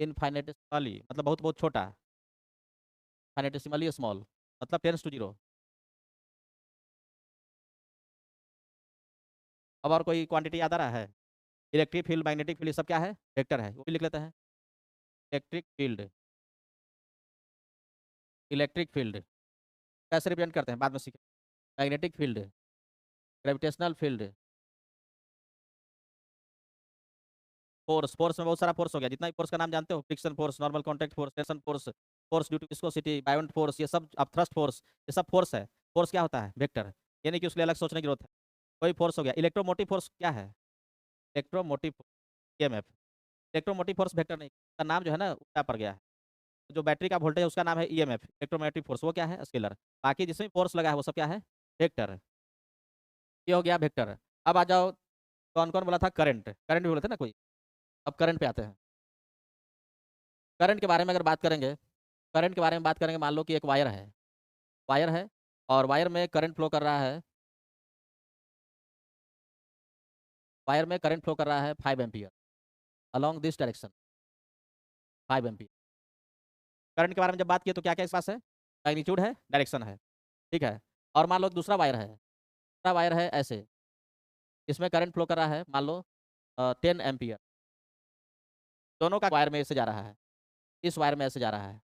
S1: इनफाइनेटेसिमली मतलब बहुत बहुत छोटा, फाइनेटेसिमली स्मॉल मतलब टेंस टू जीरो। अब और कोई क्वांटिटी याद आ रहा है? इलेक्ट्रिक फील्ड, मैग्नेटिक फील्ड, ये सब क्या है? वेक्टर है, वो भी लिख लेते हैं। इलेक्ट्रिक फील्ड, इलेक्ट्रिक फील्ड कैसे रिप्रेजेंट करते हैं बाद में सीखें। Magnetic field, gravitational field, force, force में बहुत सारा फोर्स हो गया, जितना भी फोर्स का नाम जानते हो, friction force, normal contact force, tension force, force due to viscosity, buoyant force, ये सब, अब थ्रस्ट फोर्स, ये सब फोर्स है। फोर्स क्या होता है? वेक्टर। ये नहीं कि उसके लिए अलग सोचने की जरूरत है, कोई फोर्स हो गया। इलेक्ट्रोमोटिव फोर्स क्या है? Electromotive, EMF. Electromotive force vector नहीं, का नाम जो है ना उल्टा पड़ गया है। जो बैटरी का वोल्टेज है उसका नाम है ईएमएफ, इलेक्ट्रोमोटिव फोर्स, वो क्या है? स्केलर। बाकी जिसमें फोर्स लगा है वो सब क्या है? वेक्टर। ये हो गया वेक्टर। अब आ जाओ, कौन कौन बोला था? करंट, करंट भी बोले थे ना कोई। अब करंट पे आते हैं। करंट के बारे में अगर बात करेंगे, करंट के बारे में बात करेंगे, मान लो कि एक वायर है, वायर है, और वायर में करंट फ्लो कर रहा है, वायर में करंट फ्लो कर रहा है 5 ampere along this direction, 5 ampere. Current के बारे में जब बात की तो क्या क्या इस पास है? मैग्नीट्यूड है, डायरेक्शन है, ठीक है। और मान लो दूसरा वायर है, दूसरा वायर है ऐसे, इसमें करंट फ्लो कर रहा है मान लो 10 एम्पियर। दोनों का वायर में ऐसे जा रहा है, इस वायर में ऐसे जा रहा है,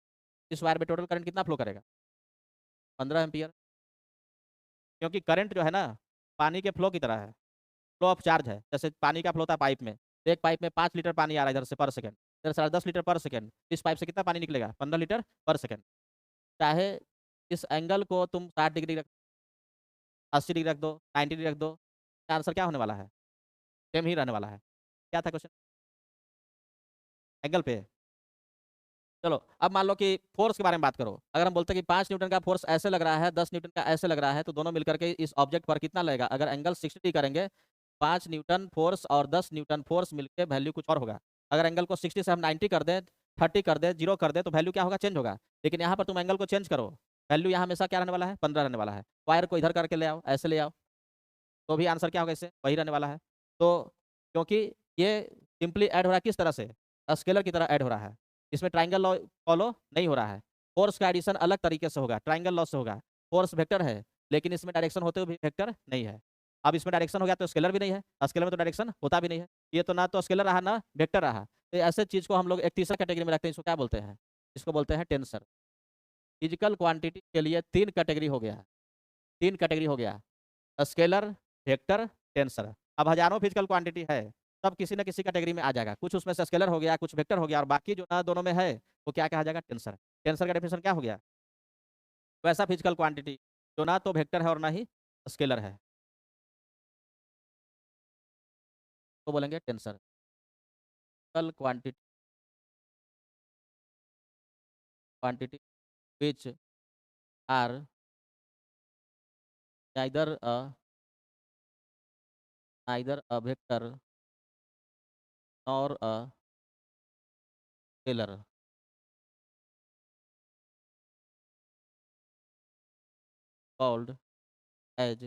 S1: इस वायर में टोटल करंट कितना फ्लो करेगा? 15 एम्पियर। क्योंकि करंट जो है ना पानी के फ्लो की तरह है, फ्लो ऑफ चार्ज है। जैसे पानी का फ्लो था पाइप में, तो एक पाइप में 5 लीटर पानी आ रहा है इधर से पर सेकंड, इधर से 10 लीटर पर सेकंड, इस पाइप से कितना पानी निकलेगा? 15 लीटर पर सेकंड। चाहे इस एंगल को तुम 60 डिग्री रख, 80 डिग्री रख दो, 90 डिग्री रख दो, आंसर क्या होने वाला है? सेम ही रहने वाला है। क्या था क्वेश्चन? एंगल पे। चलो अब मान लो कि फोर्स के बारे में बात करो। अगर हम बोलते हैं कि 5 न्यूटन का फोर्स ऐसे लग रहा है, 10 न्यूटन का ऐसे लग रहा है, तो दोनों मिलकर के इस ऑब्जेक्ट पर कितना लगेगा? अगर एंगल 60 करेंगे, 5 न्यूटन फोर्स और 10 न्यूटन फोर्स मिलकर वैल्यू कुछ और होगा। अगर एंगल को 60 से हम 90 कर दें, 30 कर दें, 0 कर दें, तो वैल्यू क्या होगा? चेंज होगा। लेकिन यहाँ पर तुम एंगल को चेंज करो, वैल्यू यहाँ हमेशा क्या रहने वाला है? 15 रहने वाला है। वायर को इधर करके ले आओ, ऐसे ले आओ, तो भी आंसर क्या होगा? इससे वही रहने वाला है। तो क्योंकि ये सिंपली ऐड हो रहा है किस तरह से? स्केलर की तरह ऐड हो रहा है। इसमें ट्राइंगल लॉ फॉलो नहीं हो रहा है। फोर्स का एडिशन अलग तरीके से होगा, ट्राइंगल लॉ से होगा। फोर्स वेक्टर है, लेकिन इसमें डायरेक्शन होते हुए भी वेक्टर नहीं है। अब इसमें डायरेक्शन हो गया तो स्केलर भी नहीं है, स्केलर में तो डायरेक्शन होता भी नहीं है। ये तो ना तो स्केलर रहा ना वेक्टर रहा। तो ऐसे चीज को हम लोग एक तीसरा कैटेगरी में रखते हैं, इसको क्या बोलते हैं? इसको बोलते हैं टेंसर। फिजिकल क्वांटिटी के लिए 3 कैटेगरी हो गया, 3 कैटेगरी हो गया, स्केलर, वेक्टर, टेंसर। अब हजारों फिजिकल क्वांटिटी है, सब किसी न किसी कैटेगरी में आ जाएगा। कुछ उसमें से स्केलर हो गया, कुछ वेक्टर हो गया, और बाकी जो ना दोनों में है वो क्या कहा जाएगा? टेंसर। टेंसर का डेफिनेशन क्या हो गया? वैसा फिजिकल क्वांटिटी जो ना तो वेक्टर है और ना ही स्केलर है, तो बोलेंगे tensor. Physical quantity, quantity which are neither a vector nor a scalar called as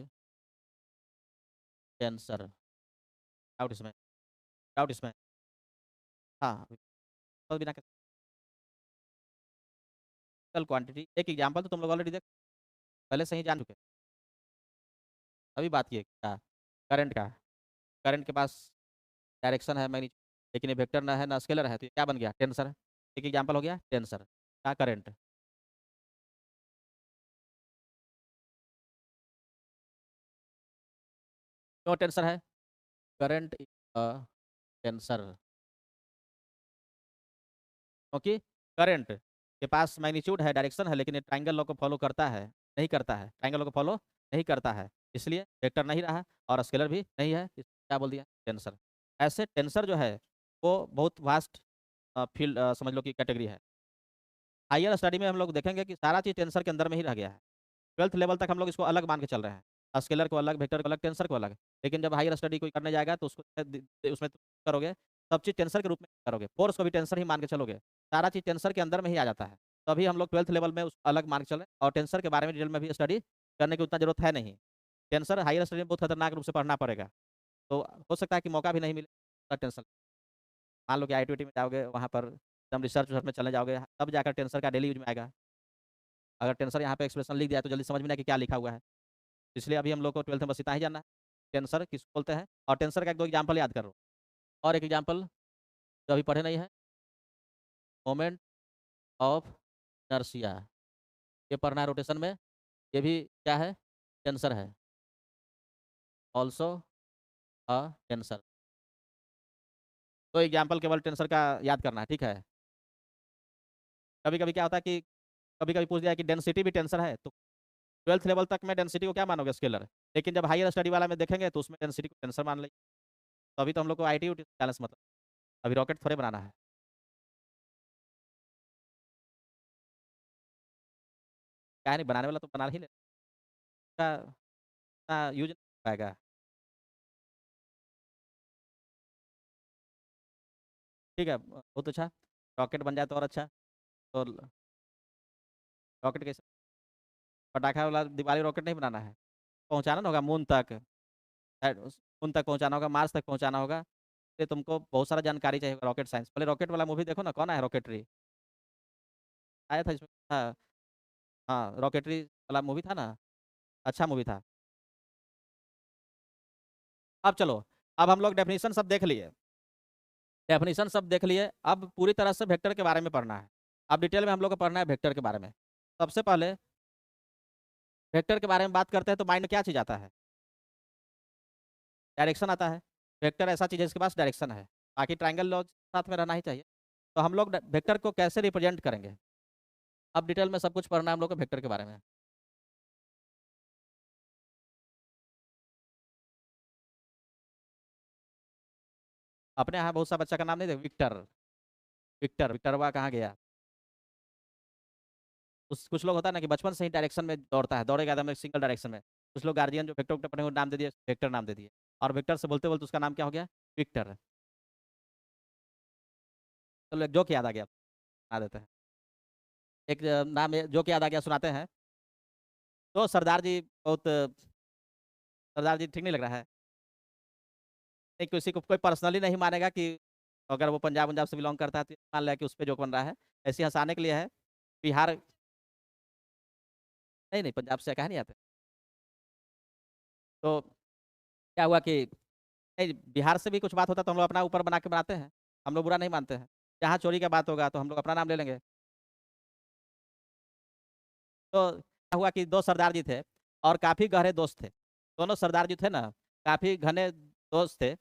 S1: tensor। Doubt इसमें? डाउट इसमें? हाँ, तो बिना फिजिकल क्वांटिटी, एक एग्जांपल तो तुम लोग ऑलरेडी देख पहले से ही जान चुके। अभी बात की क्या? करंट का। करंट के पास डायरेक्शन है मैग्नीट्यूड, लेकिन ये वेक्टर ना है ना स्केलर है, तो ये क्या बन गया? टेंसर। एक एग्जांपल हो गया टेंसर का करंट। क्यों टेंसर है? करंट टेंसर, क्योंकि करंट के पास मैग्नीट्यूड है, डायरेक्शन है, लेकिन ये ट्राइंगल लॉ को फॉलो करता है? नहीं करता है, ट्राइंगल लॉ को फॉलो नहीं करता है, इसलिए वेक्टर नहीं रहा और स्केलर भी नहीं है। क्या बोल दिया? टेंसर। ऐसे टेंसर जो है वो बहुत वास्ट फील्ड समझ लो कि कैटेगरी है। हायर स्टडी में हम लोग देखेंगे कि सारा चीज़ टेंसर के अंदर में ही रह गया है। 12th लेवल तक हम लोग इसको अलग मान के चल रहे हैं, स्केलर को अलग, वेक्टर को अलग, टेंसर को अलग। लेकिन जब हायर स्टडी कोई करने जाएगा तो उसको उसमें तुम करोगे, सब चीज़ टेंसर के रूप में करोगे, फोर्स को भी टेंसर ही मान के चलोगे, सारा चीज़ टेंसर के अंदर में ही आ जाता है। तभी हम लोग 12th लेवल में उसको अलग मान के चल रहे हैं, और टेंसर के बारे में डिटेल में भी स्टडी करने की उतना जरूरत है नहीं। टेंसर हायर स्टडी में बहुत खतरनाक रूप से पढ़ना पड़ेगा, तो हो सकता है कि मौका भी नहीं मिले टेंसर। मान लो कि IIT में जाओगे, वहाँ पर एकदम रिसर्च में चले जाओगे तब जाकर टेंसर का डेली यूज में आएगा। अगर टेंसर यहाँ पे एक्सप्रेशन लिख दिया तो जल्दी समझ में नहीं कि क्या लिखा हुआ है। इसलिए अभी हम लोग को 12th में बस इतना ही जानना है टेंसर किसको बोलते हैं, और टेंसर का एक दो एग्जाम्पल याद करो। और एक एग्जाम्पल जो अभी पढ़े नहीं है, मोमेंट ऑफ इनर्शिया, ये पढ़ना है रोटेशन में। ये भी क्या है, टेंसर है, ऑल्सो अ टेंसर। तो एग्जाम्पल केवल टेंसर का याद करना है, ठीक है। कभी कभी क्या होता है कि कभी कभी पूछ दिया है कि डेंसिटी भी टेंसर है, तो 12th लेवल तक में डेंसिटी को क्या मानोगे, स्केलर। लेकिन जब हायर स्टडी वाला में देखेंगे तो उसमें डेंसिटी को टेंसर मान लेंगे। तो अभी तो हम लोग को आईटी बैलेंस मतलब अभी रॉकेट थोड़े बनाना है। क्या नहीं बनाने वाला तो बना ही ले, यूज नहीं पाएगा। ठीक है, बहुत अच्छा। रॉकेट बन जाए तो और अच्छा। तो रॉकेट कैसे, पटाखा वाला दिवाली रॉकेट नहीं बनाना है, पहुंचाना ना होगा मून तक, मून तक पहुंचाना होगा, मार्स तक पहुंचाना होगा। ये तुमको बहुत सारा जानकारी चाहिए रॉकेट साइंस। पहले रॉकेट वाला मूवी देखो ना, कौन है रॉकेटरी, आया था इसमें था। हाँ, रॉकेटरी वाला मूवी था ना, अच्छा मूवी था। अब चलो, अब हम लोग डेफिनेशन सब देख लिए, डेफिनेशन सब देख लिए, अब पूरी तरह से वेक्टर के बारे में पढ़ना है। अब डिटेल में हम लोग को पढ़ना है वेक्टर के बारे में। सबसे पहले वेक्टर के बारे में बात करते हैं तो माइंड में क्या चीज़ आता है, डायरेक्शन आता है। वेक्टर ऐसा चीज़ है जिसके पास डायरेक्शन है, बाकी ट्राइंगल लॉ साथ में रहना ही चाहिए। तो हम लोग वेक्टर को कैसे रिप्रेजेंट करेंगे, अब डिटेल में सब कुछ पढ़ना है हम लोग को वेक्टर के बारे में। अपने यहाँ बहुत सा बच्चा का नाम नहीं देख, विक्टर, विक्टर विक्टरवा कहाँ गया। उस कुछ लोग होता है ना कि बचपन से ही डायरेक्शन में दौड़ता है, दौड़ेगा एकदम एक सिंगल डायरेक्शन में। कुछ लोग गार्जियन जो वेक्टर वेक्टर पढ़े नाम दे दिए, वेक्टर नाम दे दिए, और वेक्टर से बोलते बोलते उसका नाम क्या हो गया, विक्टर। चलो एक जोक याद आ गया, बता देते हैं। एक नाम जोक याद आ गया, सुनाते हैं। तो सरदार जी बहुत सरदार जी ठीक नहीं लग रहा है, नहीं किसी को कोई पर्सनली नहीं मानेगा कि अगर वो पंजाब पंजाब से बिलोंग करता है तो मान लिया कि उस पर जोक बन रहा है, ऐसे ही हंसाने के लिए है। बिहार, नहीं नहीं पंजाब से कहा नहीं आते। तो क्या हुआ कि नहीं, बिहार से भी कुछ बात होता तो हम लोग अपना ऊपर बना के बनाते हैं, हम लोग बुरा नहीं मानते हैं। जहाँ चोरी का बात होगा तो हम लोग अपना नाम ले लेंगे। तो क्या हुआ कि दो सरदार जी थे और काफ़ी गहरे दोस्त थे। दोनों सरदार जी थे ना, काफ़ी घने दोस्त थे।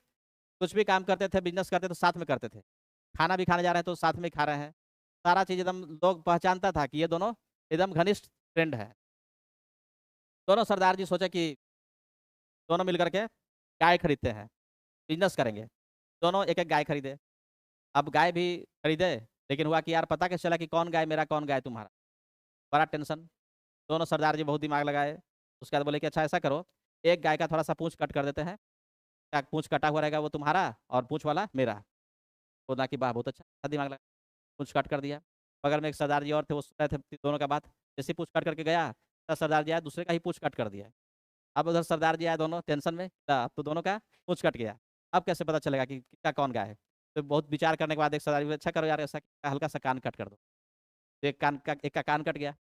S1: कुछ भी काम करते थे, बिजनेस करते तो साथ में करते थे, खाना भी खाने जा रहे हैं तो साथ में खा रहे हैं। सारा चीज़ एकदम लोग पहचानता था कि ये दोनों एकदम घनिष्ठ फ्रेंड है। दोनों सरदार जी सोचे कि दोनों मिलकर के गाय खरीदते हैं, बिजनेस करेंगे। दोनों एक एक गाय खरीदे। अब गाय भी खरीदे, लेकिन हुआ कि यार पता कैसे चला कि कौन गाय मेरा कौन गाय तुम्हारा, बड़ा टेंशन। दोनों सरदार जी बहुत दिमाग लगाए। उसके बाद बोले कि अच्छा ऐसा करो, एक गाय का थोड़ा सा पूंछ कट कर देते हैं, क्या पूंछ कटा हुआ रहेगा वो तुम्हारा और पूंछ वाला मेरा। बोला कि वाह बहुत अच्छा दिमाग लगा, पूंछ कट कर दिया। बगल में एक सरदार जी और थे, वो सुन रहे थे दोनों का बात। जैसे पूंछ कट करके गया, तो सरदार जी आया, दूसरे का ही पूंछ कट कर दिया। अब उधर सरदार जी आए दोनों टेंशन में, अब तो दोनों का पूंछ कट गया। अब कैसे पता चलेगा कि किसका कौन गाय है। तो बहुत विचार करने के बाद एक सरदार जी बोले, अच्छा करो यार ऐसा, हल्का सा कान कट कर दो। तो एक का कान कट गया।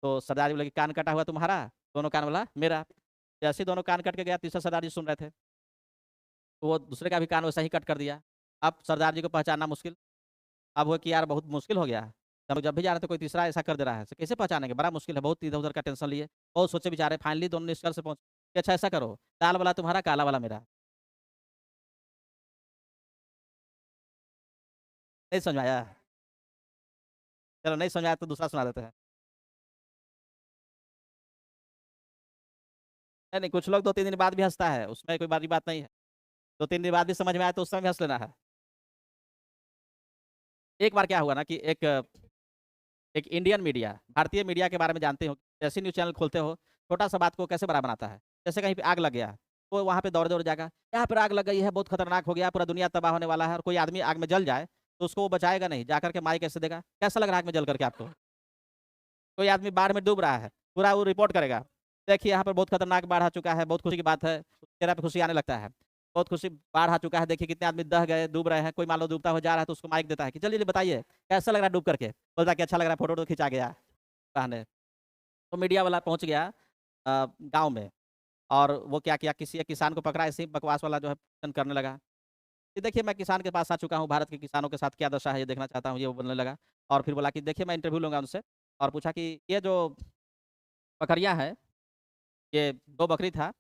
S1: तो सरदार जी बोले कि कान कटा हुआ तुम्हारा, दोनों कान वाला मेरा। जैसे ही दोनों कान कट के गया, तीसरा सरदार जी सुन रहे थे, तो वो दूसरे का भी कान वैसा ही कट कर दिया। अब सरदार जी को पहचानना मुश्किल। अब वो कि यार बहुत मुश्किल हो गया, हम लोग जब भी जा रहे हैं तो कोई तीसरा ऐसा कर दे रहा है, तो कैसे पहचानेंगे, बड़ा मुश्किल है। बहुत इधर उधर का टेंशन लिए, बहुत सोचे विचारे, फाइनली दोनों निष्कर्ष से पहुंच कि अच्छा ऐसा करो, लाल वाला तुम्हारा काला वाला मेरा। नहीं समझ में आया, चलो नहीं समझ में आया तो दूसरा सुना देते हैं। नहीं नहीं, कुछ लोग 2-3 दिन बाद भी हंसता है, उसमें कोई बड़ी बात नहीं है। 2-3 दिन बाद भी समझ में आया तो उस समय भी हंस लेना है। एक बार क्या हुआ ना कि एक इंडियन मीडिया, भारतीय मीडिया के बारे में जानते हो, जैसे न्यूज़ चैनल खोलते हो, छोटा सा बात को कैसे बड़ा बनाता है। जैसे कहीं पे आग लग गया, तो वहाँ पे दौड़ दौड़ जाएगा, यहाँ पर आग लग गई है, बहुत खतरनाक हो गया, पूरा दुनिया तबाह होने वाला है, और कोई आदमी आग में जल जाए तो उसको वो बचाएगा नहीं, जाकर के माइक कैसे देगा, कैसा लग रहा है आग में जल करके आपको। कोई आदमी बाढ़ में डूब रहा है, पूरा वो रिपोर्ट करेगा, देखिए यहाँ पर बहुत खतरनाक बाढ़ आ चुका है, बहुत खुशी की बात है, चेहरा पे खुशी आने लगता है। बहुत खुशी, बाढ़ आ चुका है, देखिए कितने आदमी दह गए, डूब रहे हैं, कोई मान लो डूबता हुआ जा रहा है तो उसको माइक देता है कि चलिए बताइए कैसा लग रहा है डूब करके, बोलता है कि अच्छा लग रहा है, फोटो तो खिंचा गया बहाने। तो मीडिया वाला पहुंच गया गांव में, और वो क्या किया, किसी एक किसान को पकड़ा, ऐसे ही बकवास वाला जो है प्रश्न करने लगा कि देखिए मैं किसान के पास आ चुका हूँ, भारत के किसानों के साथ क्या दशा है ये देखना चाहता हूँ, ये वो बोलने लगा। और फिर बोला कि देखिए मैं इंटरव्यू लूंगा उनसे, और पूछा कि ये जो बकरियां हैं, ये दो बकरी था,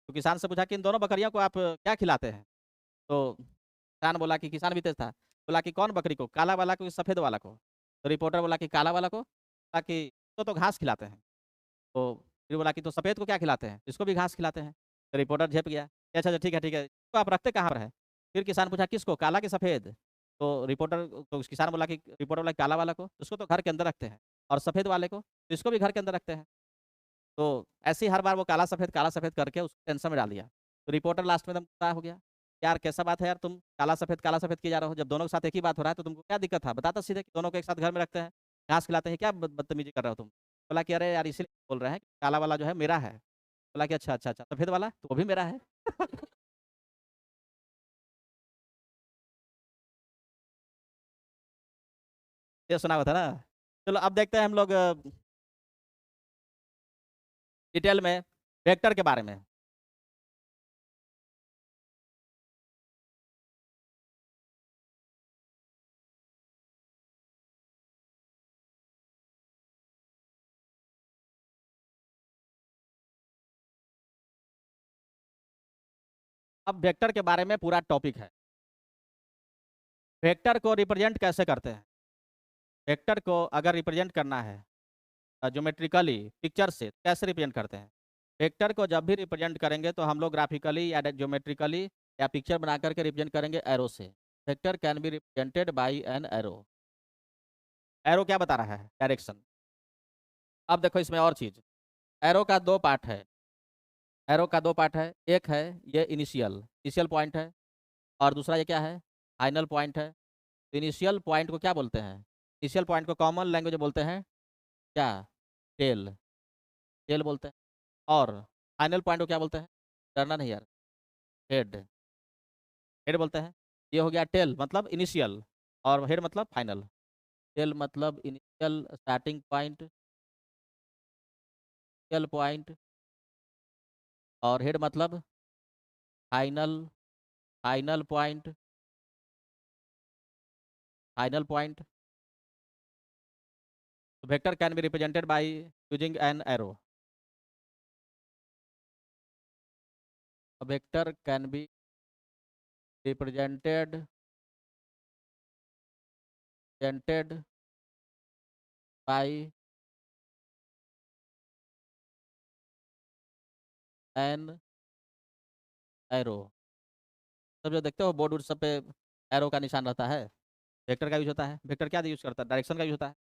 S1: तो किसान से पूछा कि इन दोनों बकरियों को आप क्या खिलाते हैं। तो किसान बोला कि किसान भी तेज था, बोला कि कौन बकरी को, काला वाला को कि सफ़ेद वाला को। तो रिपोर्टर बोला कि काला वाला को, बोला कि तो घास खिलाते हैं। तो फिर बोला कि तो सफ़ेद को क्या खिलाते हैं, इसको भी घास खिलाते हैं। तो रिपोर्टर झेप गया, अच्छा अच्छा ठीक है, तो आप रखते कहाँ पर है। फिर किसान पूछा किसको, काला कि सफ़ेद। तो किसान बोला कि रिपोर्टर बोला काला वाला को, उसको तो घर के अंदर रखते हैं, और सफ़ेद वाले को तो इसको भी घर के अंदर रखते हैं। तो ऐसे ही हर बार वो काला सफ़ेद करके उसको टेंशन में डाल दिया। तो रिपोर्टर लास्ट में एकदम गुस्सा हो गया, यार कैसा बात है यार, तुम काला सफ़ेद किए जा रहे हो, जब दोनों के साथ एक ही बात हो रहा है तो तुमको क्या दिक्कत था, बताता सीधे कि दोनों को एक साथ घर में रखते हैं, घास खिलाते हैं, क्या बदतमीजी कर रहे हो तुम। बोला कि अरे यार इसीलिए बोल रहे हैं कि काला वाला जो है मेरा है। बोला कि अच्छा अच्छा अच्छा, सफ़ेद वाला तो वो भी मेरा है। ये सुना हुआ था ना। चलो अब देखते हैं हम लोग डिटेल में वेक्टर के बारे में। अब वेक्टर के बारे में पूरा टॉपिक है, वेक्टर को रिप्रेजेंट कैसे करते हैं। वेक्टर को अगर रिप्रेजेंट करना है ज्योमेट्रिकली पिक्चर से, कैसे रिप्रेजेंट करते हैं। वेक्टर को जब भी रिप्रेजेंट करेंगे तो हम लोग ग्राफिकली या ज्योमेट्रिकली या पिक्चर बना करके रिप्रेजेंट करेंगे एरो से। Vector can be represented by an arrow. Arrow क्या बता रहा है, डायरेक्शन। अब देखो इसमें और चीज, एरो का दो पार्ट है, एरो का दो पार्ट है, एक है ये इनिशियल इनिशियल पॉइंट है, और दूसरा ये क्या है, फाइनल पॉइंट है। इनिशियल पॉइंट को क्या बोलते हैं, इनिशियल पॉइंट को कॉमन लैंग्वेज में बोलते हैं क्या, टेल, टेल बोलते हैं। और फाइनल पॉइंट को क्या बोलते हैं, डरना नहीं यार, हेड, हेड बोलते हैं। ये हो गया टेल मतलब इनिशियल, और हेड मतलब फाइनल। टेल मतलब initial starting point, initial point, और हेड मतलब final, final point, final point. Vector can be represented by using an arrow. Vector can be represented presented by an arrow. सब जो देखते हो board ward सब पे arrow का निशान रहता है, वेक्टर का यूज होता है। वेक्टर क्या यूज करता है, डायरेक्शन का यूज होता है।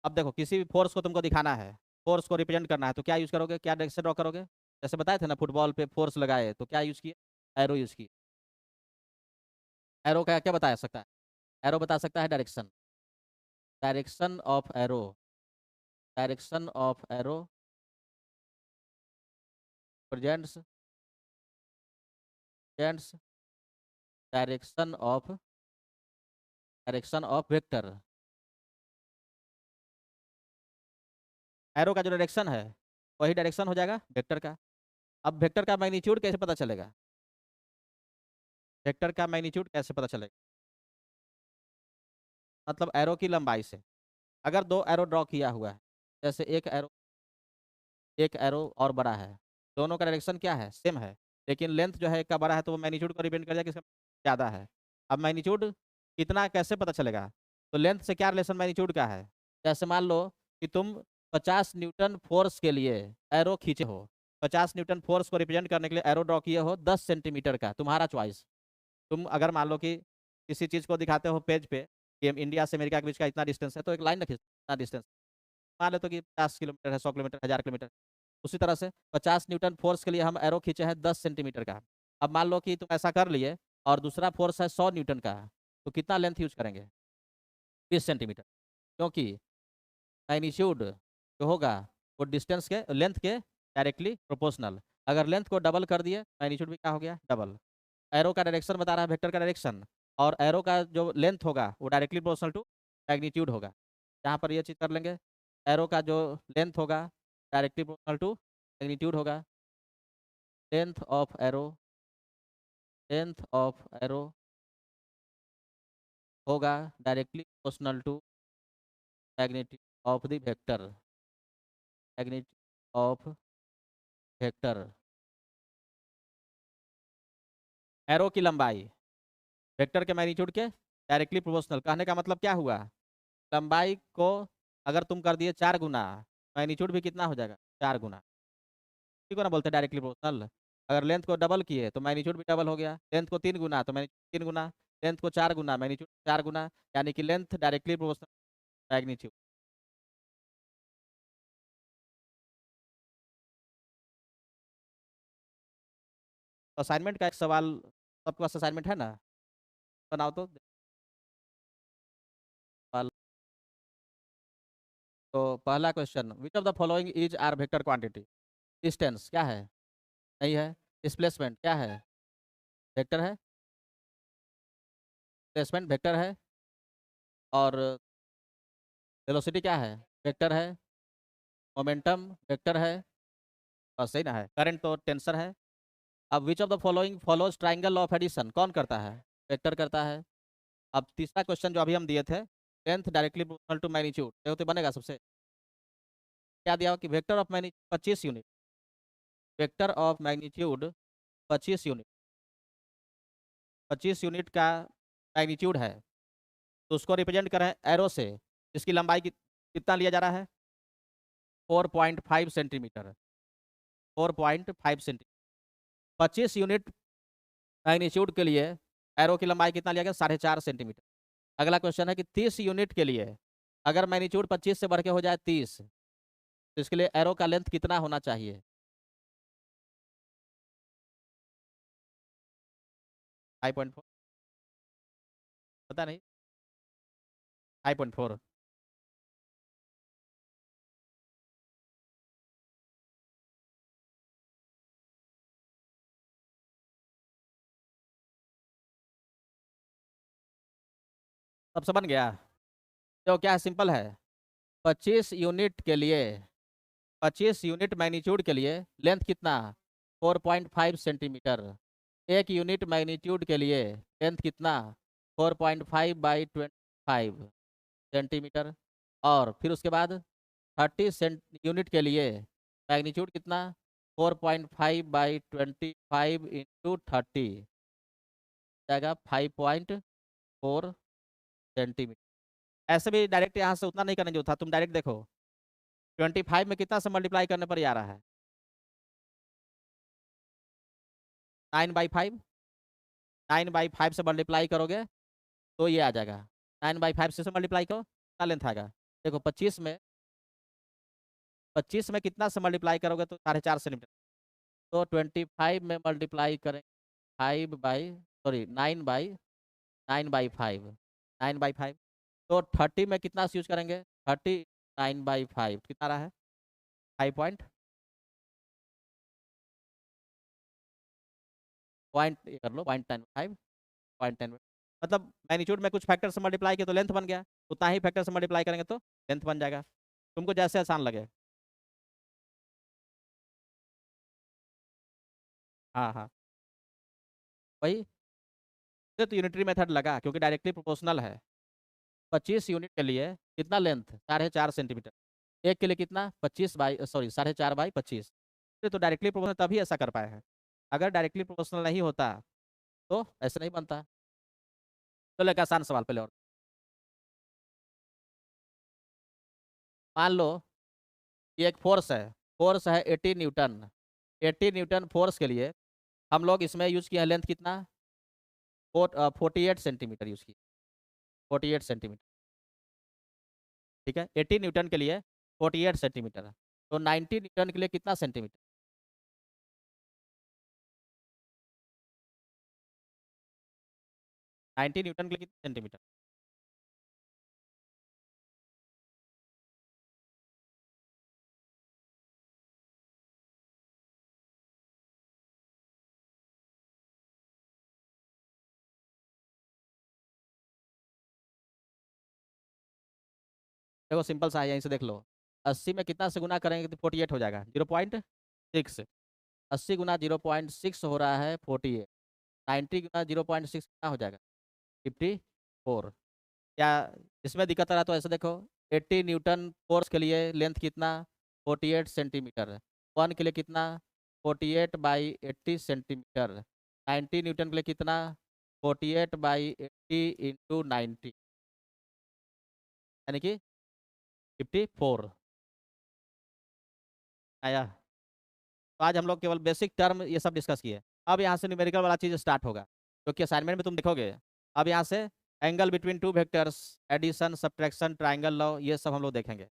S1: अब देखो किसी भी फोर्स को तुमको दिखाना है, फोर्स को रिप्रेजेंट करना है तो क्या यूज करोगे, क्या डायरेक्शन ड्रॉ करोगे। जैसे बताए थे ना, फुटबॉल पे फोर्स लगाए तो क्या यूज किए, एरो यूज किए। एरो का क्या बता सकता है, एरो बता सकता है direction, direction of arrow, direction of arrow presents, presents direction of, direction of vector. Arrow का जो डायरेक्शन है वही डायरेक्शन हो जाएगा वेक्टर का। अब वेक्टर का मैग्नीट्यूड कैसे पता चलेगा, वेक्टर का मैग्नीट्यूड कैसे पता चलेगा, मतलब एरो की लंबाई से। अगर दो एरो ड्रॉ किया हुआ है, जैसे एक एरो और बड़ा है, दोनों का डायरेक्शन क्या है, सेम है, लेकिन लेंथ जो है एक का बड़ा है तो वो मैग्नीट्यूड को रिप्रेजेंट कर जाएगा, किसका ज़्यादा है। अब मैग्नीट्यूड कितना कैसे पता चलेगा, तो लेंथ से क्या रिलेशन मैग्नीट्यूड का है। जैसे मान लो कि तुम 50 न्यूटन फोर्स के लिए एरो खींचे हो, 50 न्यूटन फोर्स को रिप्रेजेंट करने के लिए एरो ड्रॉ किए हो 10 सेंटीमीटर का, तुम्हारा चॉइस। तुम अगर मान लो कि किसी चीज़ को दिखाते हो पेज पे कि इंडिया से अमेरिका के बीच का इतना डिस्टेंस है, तो एक लाइन रखिए इतना डिस्टेंस, मान लेते हो कि 50 किलोमीटर है, 100 किलोमीटर, 1000 किलोमीटर। उसी तरह से 50 न्यूटन फोर्स के लिए हम एरो खींचे हैं 10 सेंटीमीटर का। अब मान लो कि तुम ऐसा कर लिए और दूसरा फोर्स है 100 न्यूटन का, तो कितना लेंथ यूज करेंगे, 20 सेंटीमीटर, क्योंकि मैग्नीट्यूड जो होगा वो डिस्टेंस के लेंथ के डायरेक्टली प्रोपोर्शनल। अगर लेंथ को डबल कर दिए मैग्नीट्यूड भी क्या हो गया, डबल। एरो का डायरेक्शन बता रहा है, वेक्टर का डायरेक्शन, और एरो का जो लेंथ होगा वो डायरेक्टली प्रोपोर्शनल टू मैग्नीट्यूड होगा। यहाँ पर ये चीज़ कर लेंगे। एरो का जो लेंथ होगा डायरेक्टली प्रोपोर्शनल टू मैग्नीट्यूड होगा। Length of arrow, length of arrow होगा directly proportional to magnitude of the vector, magnitude of vector. Arrow की लंबाई वेक्टर के मैग्नीट्यूड के डायरेक्टली प्रोपोर्शनल। कहने का मतलब क्या हुआ, लंबाई को अगर तुम कर दिए 4 गुना, मैग्नीट्यूड भी कितना हो जाएगा, 4 गुना। इसी को ना बोलते हैं डायरेक्टली प्रोपोर्शनल। अगर लेंथ को डबल किए तो मैग्नीट्यूड भी डबल हो गया, लेंथ को 3 गुना तो मैग्नीट्यूड 3 गुना, लेंथ को 4 गुना मैग्नीट्यूड 4 गुना, यानी कि length directly proportional magnitude. Assignment का एक सवाल, सबके पास असाइनमेंट है ना, बनाओ तो सवाल। तो पहला question, which of the following is are vector quantity. Distance क्या है, नहीं है। डिस्प्लेसमेंट क्या है, वेक्टर है। डिस्प्लेसमेंट वेक्टर है। और वेलोसिटी क्या है, वेक्टर है। मोमेंटम वेक्टर है। और सही ना है। करंट तो टेंसर है। अब which of the following follows triangle of addition, कौन करता है, वेक्टर करता है। अब तीसरा क्वेश्चन जो अभी हम दिए थे, length directly proportional to magnitude, देखो तो बनेगा सबसे। क्या दिया कि vector of magnitude 25 unit, vector of magnitude 25 unit, 25 unit का मैग्नीट्यूड है। तो उसको रिप्रेजेंट करें एरो से, जिसकी लंबाई कितना लिया जा रहा है, 4.5 सेंटीमीटर, 4.5 सेंटीमीटर। 25 यूनिट मैग्नीट्यूड के लिए एरो की लंबाई कितना लिया गया, 4.5 सेंटीमीटर। अगला क्वेश्चन है कि 30 यूनिट के लिए अगर मैग्नीट्यूड 25 से बढ़ के हो जाए 30, तो इसके लिए एरो का लेंथ कितना होना चाहिए। 5.4, पता नहीं, 5.4। सबसे बन गया। तो क्या है, सिंपल है। 25 यूनिट के लिए, 25 यूनिट मैग्नीट्यूड के लिए लेंथ कितना, 4.5 सेंटीमीटर। 1 यूनिट मैग्नीट्यूड के लिए लेंथ कितना, 4.5/25 सेंटीमीटर। और फिर उसके बाद 30 यूनिट के लिए मैग्नीट्यूड कितना, 4.5/25 × 30 जाएगा 5.4 सेंटीमीटर। ऐसे भी डायरेक्ट यहाँ से उतना नहीं करने जो था, तुम डायरेक्ट देखो 25 में कितना से मल्टीप्लाई करने पर ये आ रहा है, 9/5। 9/5 से मल्टीप्लाई करोगे तो ये आ जाएगा। 9/5 से मल्टीप्लाई करो, कितना लेंथ आएगा। देखो 25 में कितना से मल्टीप्लाई करोगे तो 4.5 सेंटीमीटर। तो 25 में मल्टीप्लाई करें 9/5, 9/5। तो 30 में कितना से यूज करेंगे, 39/5 कितना रहा है, 5 पॉइंट ये कर लो, 0.95, 0.10। मतलब मैग्नीट्यूड में कुछ फैक्टर से मल्टीप्लाई किया तो लेंथ बन गया, उतना ही फैक्टर से मल्टीप्लाई करेंगे तो लेंथ बन जाएगा। तुमको जैसे आसान लगे। हाँ हाँ, वही। ये तो यूनिटरी मेथड लगा क्योंकि डायरेक्टली प्रोपोर्शनल है। 25 यूनिट के लिए कितना लेंथ, 4.5 सेंटीमीटर। एक के लिए कितना, 4.5/25। ये तो डायरेक्टली प्रोपोर्शनल तभी ऐसा कर पाए हैं। अगर डायरेक्टली प्रोपोर्शनल नहीं होता तो ऐसे नहीं बनता। चलो एक आसान सवाल पहले और। मान लो ये एक फोर्स है 80 न्यूटन। 80 न्यूटन फोर्स के लिए हम लोग इसमें यूज किया लेंथ कितना, 48 सेंटीमीटर यूज किया, 48 सेंटीमीटर। ठीक है, 80 न्यूटन के लिए 48 सेंटीमीटर। तो 90 न्यूटन के लिए कितना सेंटीमीटर, 90 न्यूटन के लिए कितना सेंटीमीटर। देखो सिंपल सा है, यहीं से देख लो। 80 में कितना से गुना करेंगे तो 48 हो जाएगा, 0.6। 80 गुना 0.6 हो रहा है 48। 90 गुना 0.6 कितना हो जाएगा, 54। क्या इसमें दिक्कत आ रहा है? तो ऐसे देखो, 80 न्यूटन फोर्स के लिए लेंथ कितना, 48 सेंटीमीटर। 1 के लिए कितना, 48/80 सेंटीमीटर। 90 न्यूटन के लिए कितना, 48/80 × 90, यानी कि 54 आया। तो आज हम लोग केवल बेसिक टर्म ये सब डिस्कस किए। अब यहाँ से न्यूमेरिकल वाला चीज़ स्टार्ट होगा, क्योंकि असाइनमेंट में तुम देखोगे। अब यहाँ से angle between two vectors, addition, subtraction, triangle law, ये सब हम लोग देखेंगे।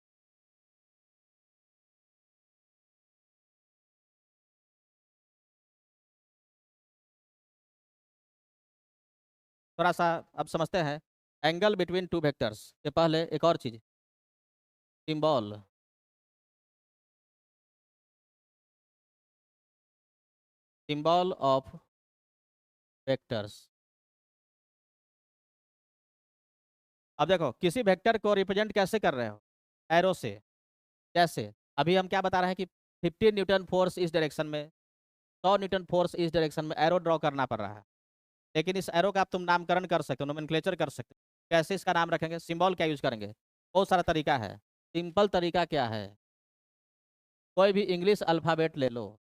S1: थोड़ा सा अब समझते हैं एंगल बिटवीन टू वेक्टर्स के पहले एक और चीज़, सिंबल। Symbol of vectors. अब देखो किसी वेक्टर को रिप्रेजेंट कैसे कर रहे हो, एरो से। कैसे, अभी हम क्या बता रहे हैं कि 50 न्यूटन फोर्स इस डायरेक्शन में, 100 न्यूटन फोर्स इस डायरेक्शन में एरो ड्रॉ करना पड़ रहा है। लेकिन इस एरो का आप तुम नामकरण कर सकते हो, नोमेनक्लेचर कर सकते हो। कैसे इसका नाम रखेंगे, सिंबल क्या यूज करेंगे, बहुत सारा तरीका है। सिंपल तरीका क्या है, कोई भी इंग्लिश अल्फ़ाबेट ले लो।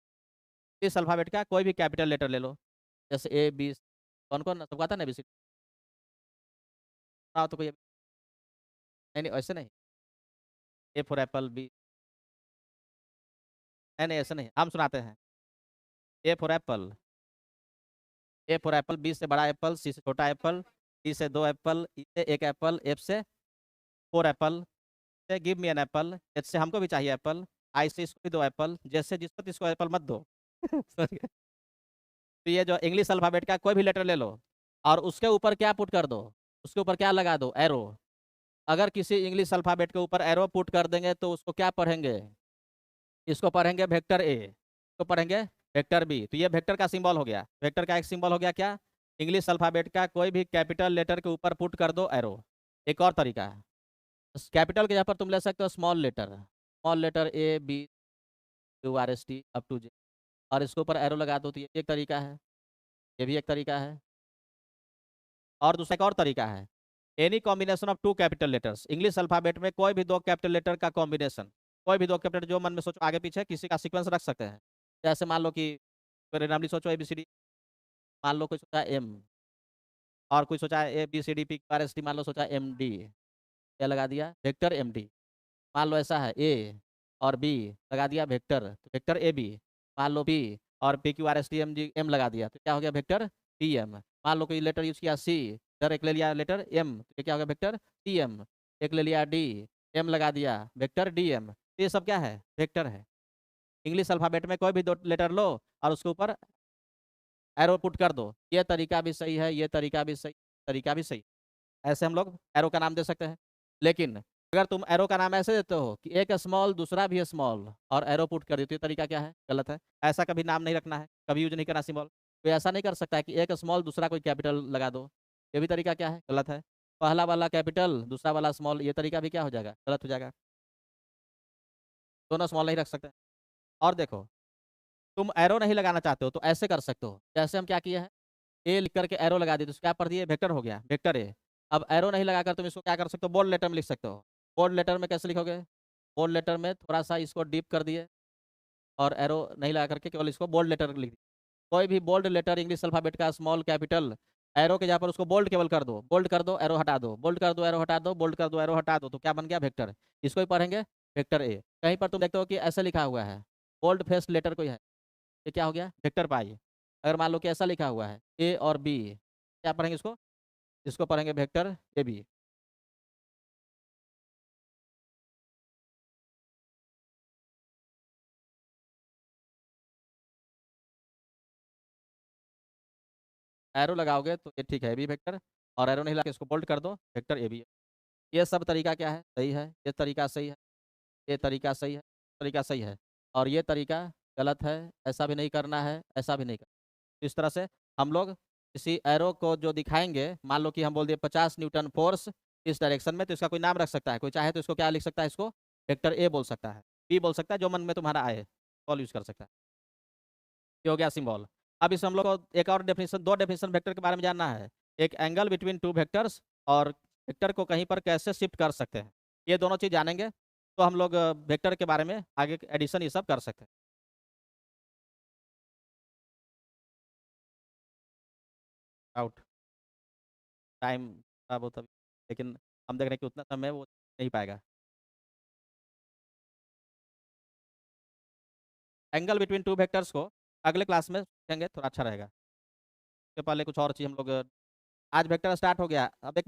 S1: इस अल्फ़ाबेट का कोई भी कैपिटल लेटर ले लो, जैसे ए बी। कौन कौन सबको आता है ना बी सी? तो कोई नहीं, नहीं ऐसे नहीं। ए फॉर एप्पल, बी, नहीं नहीं ऐसे नहीं, हम सुनाते हैं। A for apple, A for apple, B से बड़ा एप्पल, सी से छोटा एप्पल, डी से दो एप्पल, ई से एक एप्पल, एफ से 4 एप्पल, से give me an apple, H से हमको भी चाहिए एप्पल, आई से इसको भी दो एप्पल, जैसे जिसको तिसको एप्पल मत दो। Sorry। तो ये जो इंग्लिश अल्फ़ाबेट का कोई भी लेटर ले लो और उसके ऊपर क्या पुट कर दो, उसके ऊपर क्या लगा दो, एरो। अगर किसी इंग्लिश अल्फ़ाबेट के ऊपर एरो पुट कर देंगे तो उसको क्या पढ़ेंगे, इसको पढ़ेंगे वेक्टर ए, इसको पढ़ेंगे वेक्टर बी। तो ये वेक्टर का सिंबल हो गया, वेक्टर का एक सिंबल हो गया क्या, इंग्लिश अल्फ़ाबेट का कोई भी कैपिटल लेटर के ऊपर पुट कर दो एरो। एक और तरीका है, कैपिटल के यहाँ पर तुम ले सकते हो small letter A B Q R S T up to J, और इसके ऊपर एरो लगा दो। तो ये एक तरीका है, ये भी एक तरीका है। और दूसरा एक और तरीका है, any combination of two capital letters. English alphabet में कोई भी दो कैपिटल लेटर का कॉम्बिनेशन, कोई भी दो कैपिटल जो मन में सोचो, आगे पीछे किसी का सीक्वेंस रख सकते हैं। जैसे मान लो कि रेंडमली सोचो ए बी सी डी, मान लो कोई सोचा एम, और कोई सोचा A B C D P R S T, मान लो सोचा एम डी, क्या लगा दिया, वेक्टर एम डी। मान लो ऐसा है ए और बी, लगा दिया वेक्टर, तो वेक्टर ए बी। मान लो पी और P Q R S T M G M लगा दिया, तो क्या हो गया, वेक्टर टी एम। मान लो कोई लेटर यूज किया सी, इधर एक ले लिया लेटर एम, तो ये क्या हो गया, वेक्टर टी एम। एक ले लिया डी, एम लगा दिया, वेक्टर डी एम। तो ये सब क्या है, वेक्टर है। इंग्लिश अल्फ़ाबेट में कोई भी दो लेटर लो और उसके ऊपर एरो पुट कर दो, ये तरीका भी सही है, ये तरीका भी सही, तरीका भी सही। ऐसे हम लोग एरो का नाम दे सकते हैं। लेकिन अगर तुम एरो का नाम ऐसे देते हो कि एक स्मॉल दूसरा भी स्मॉल और एरो पुट कर देते हो, तरीका क्या है, गलत है। ऐसा कभी नाम नहीं रखना है, कभी यूज नहीं करना सिंबल। कोई ऐसा नहीं कर सकता है कि एक स्मॉल दूसरा कोई कैपिटल लगा दो, ये भी तरीका क्या है, गलत है। पहला वाला कैपिटल दूसरा वाला स्मॉल, ये तरीका भी क्या हो जाएगा, गलत हो जाएगा। दोनों स्मॉल नहीं रख सकते। और देखो, तुम एरो नहीं लगाना चाहते हो तो ऐसे कर सकते हो, जैसे हम क्या किए हैं, ए लिख करके एरो लगा दिए, तो क्या पढ़ दिए, वेक्टर हो गया, वेक्टर ए। अब एरो नहीं लगाकर तुम इसको क्या कर सकते हो, बोल्ड लेटर में लिख सकते हो। बोल्ड लेटर में कैसे लिखोगे, बोल्ड लेटर में थोड़ा सा इसको डीप कर दिए और एरो नहीं लगा करके केवल इसको बोल्ड लेटर लिख दिए। कोई भी बोल्ड लेटर इंग्लिश अल्फाबेट का, स्मॉल कैपिटल, एरो के जहाँ पर उसको बोल्ड केवल कर दो, बोल्ड कर दो एरो हटा दो, बोल्ड कर दो एरो हटा दो, बोल्ड कर दो एरो हटा दो, तो क्या बन गया, वेक्टर। इसको ही पढ़ेंगे वेक्टर ए। कहीं पर तुम देखते हो कि ऐसे लिखा हुआ है, बोल्ड फेस लेटर कोई है, ये क्या हो गया, वेक्टर पाई। अगर मान लो कि ऐसा लिखा हुआ है ए और बी, क्या पढ़ेंगे इसको, इसको पढ़ेंगे वेक्टर ए बी। एरो लगाओगे तो ये ठीक है, ए बी वेक्टर, और एरो नहीं लगा के इसको बोल्ड कर दो, वेक्टर ए बी है। ये सब तरीका क्या है, सही है, ये तरीका सही है, ये तरीका सही है, तरीका सही है। और ये तरीका गलत है, ऐसा भी नहीं करना है, ऐसा भी नहीं करना। इस तरह से हम लोग किसी एरो को जो दिखाएंगे, मान लो कि हम बोल दिए 50 न्यूटन फोर्स इस डायरेक्शन में, तो इसका कोई नाम रख सकता है, कोई चाहे तो इसको क्या लिख सकता है, इसको वेक्टर ए बोल सकता है, बी बोल सकता है, जो मन में तुम्हारा आए कॉल यूज कर सकता है। ये हो गया सिंबल। अब इस हम लोग को एक और डेफिनेशन, दो डेफिनेशन वेक्टर के बारे में जानना है। एक एंगल बिटवीन टू वेक्टर्स, और वेक्टर को कहीं पर कैसे शिफ्ट कर सकते हैं। ये दोनों चीज़ जानेंगे तो हम लोग वेक्टर के बारे में आगे एडिशन ये सब कर सकते हैं। आउट टाइम था बहुत अभी, लेकिन हम देख रहे हैं कि उतना समय वो नहीं पाएगा। एंगल बिटवीन टू वेक्टर्स को अगले क्लास में सीखेंगे, थोड़ा अच्छा रहेगा। उसके पहले कुछ और चीज़ हम लोग, आज वेक्टर स्टार्ट हो गया, अब एक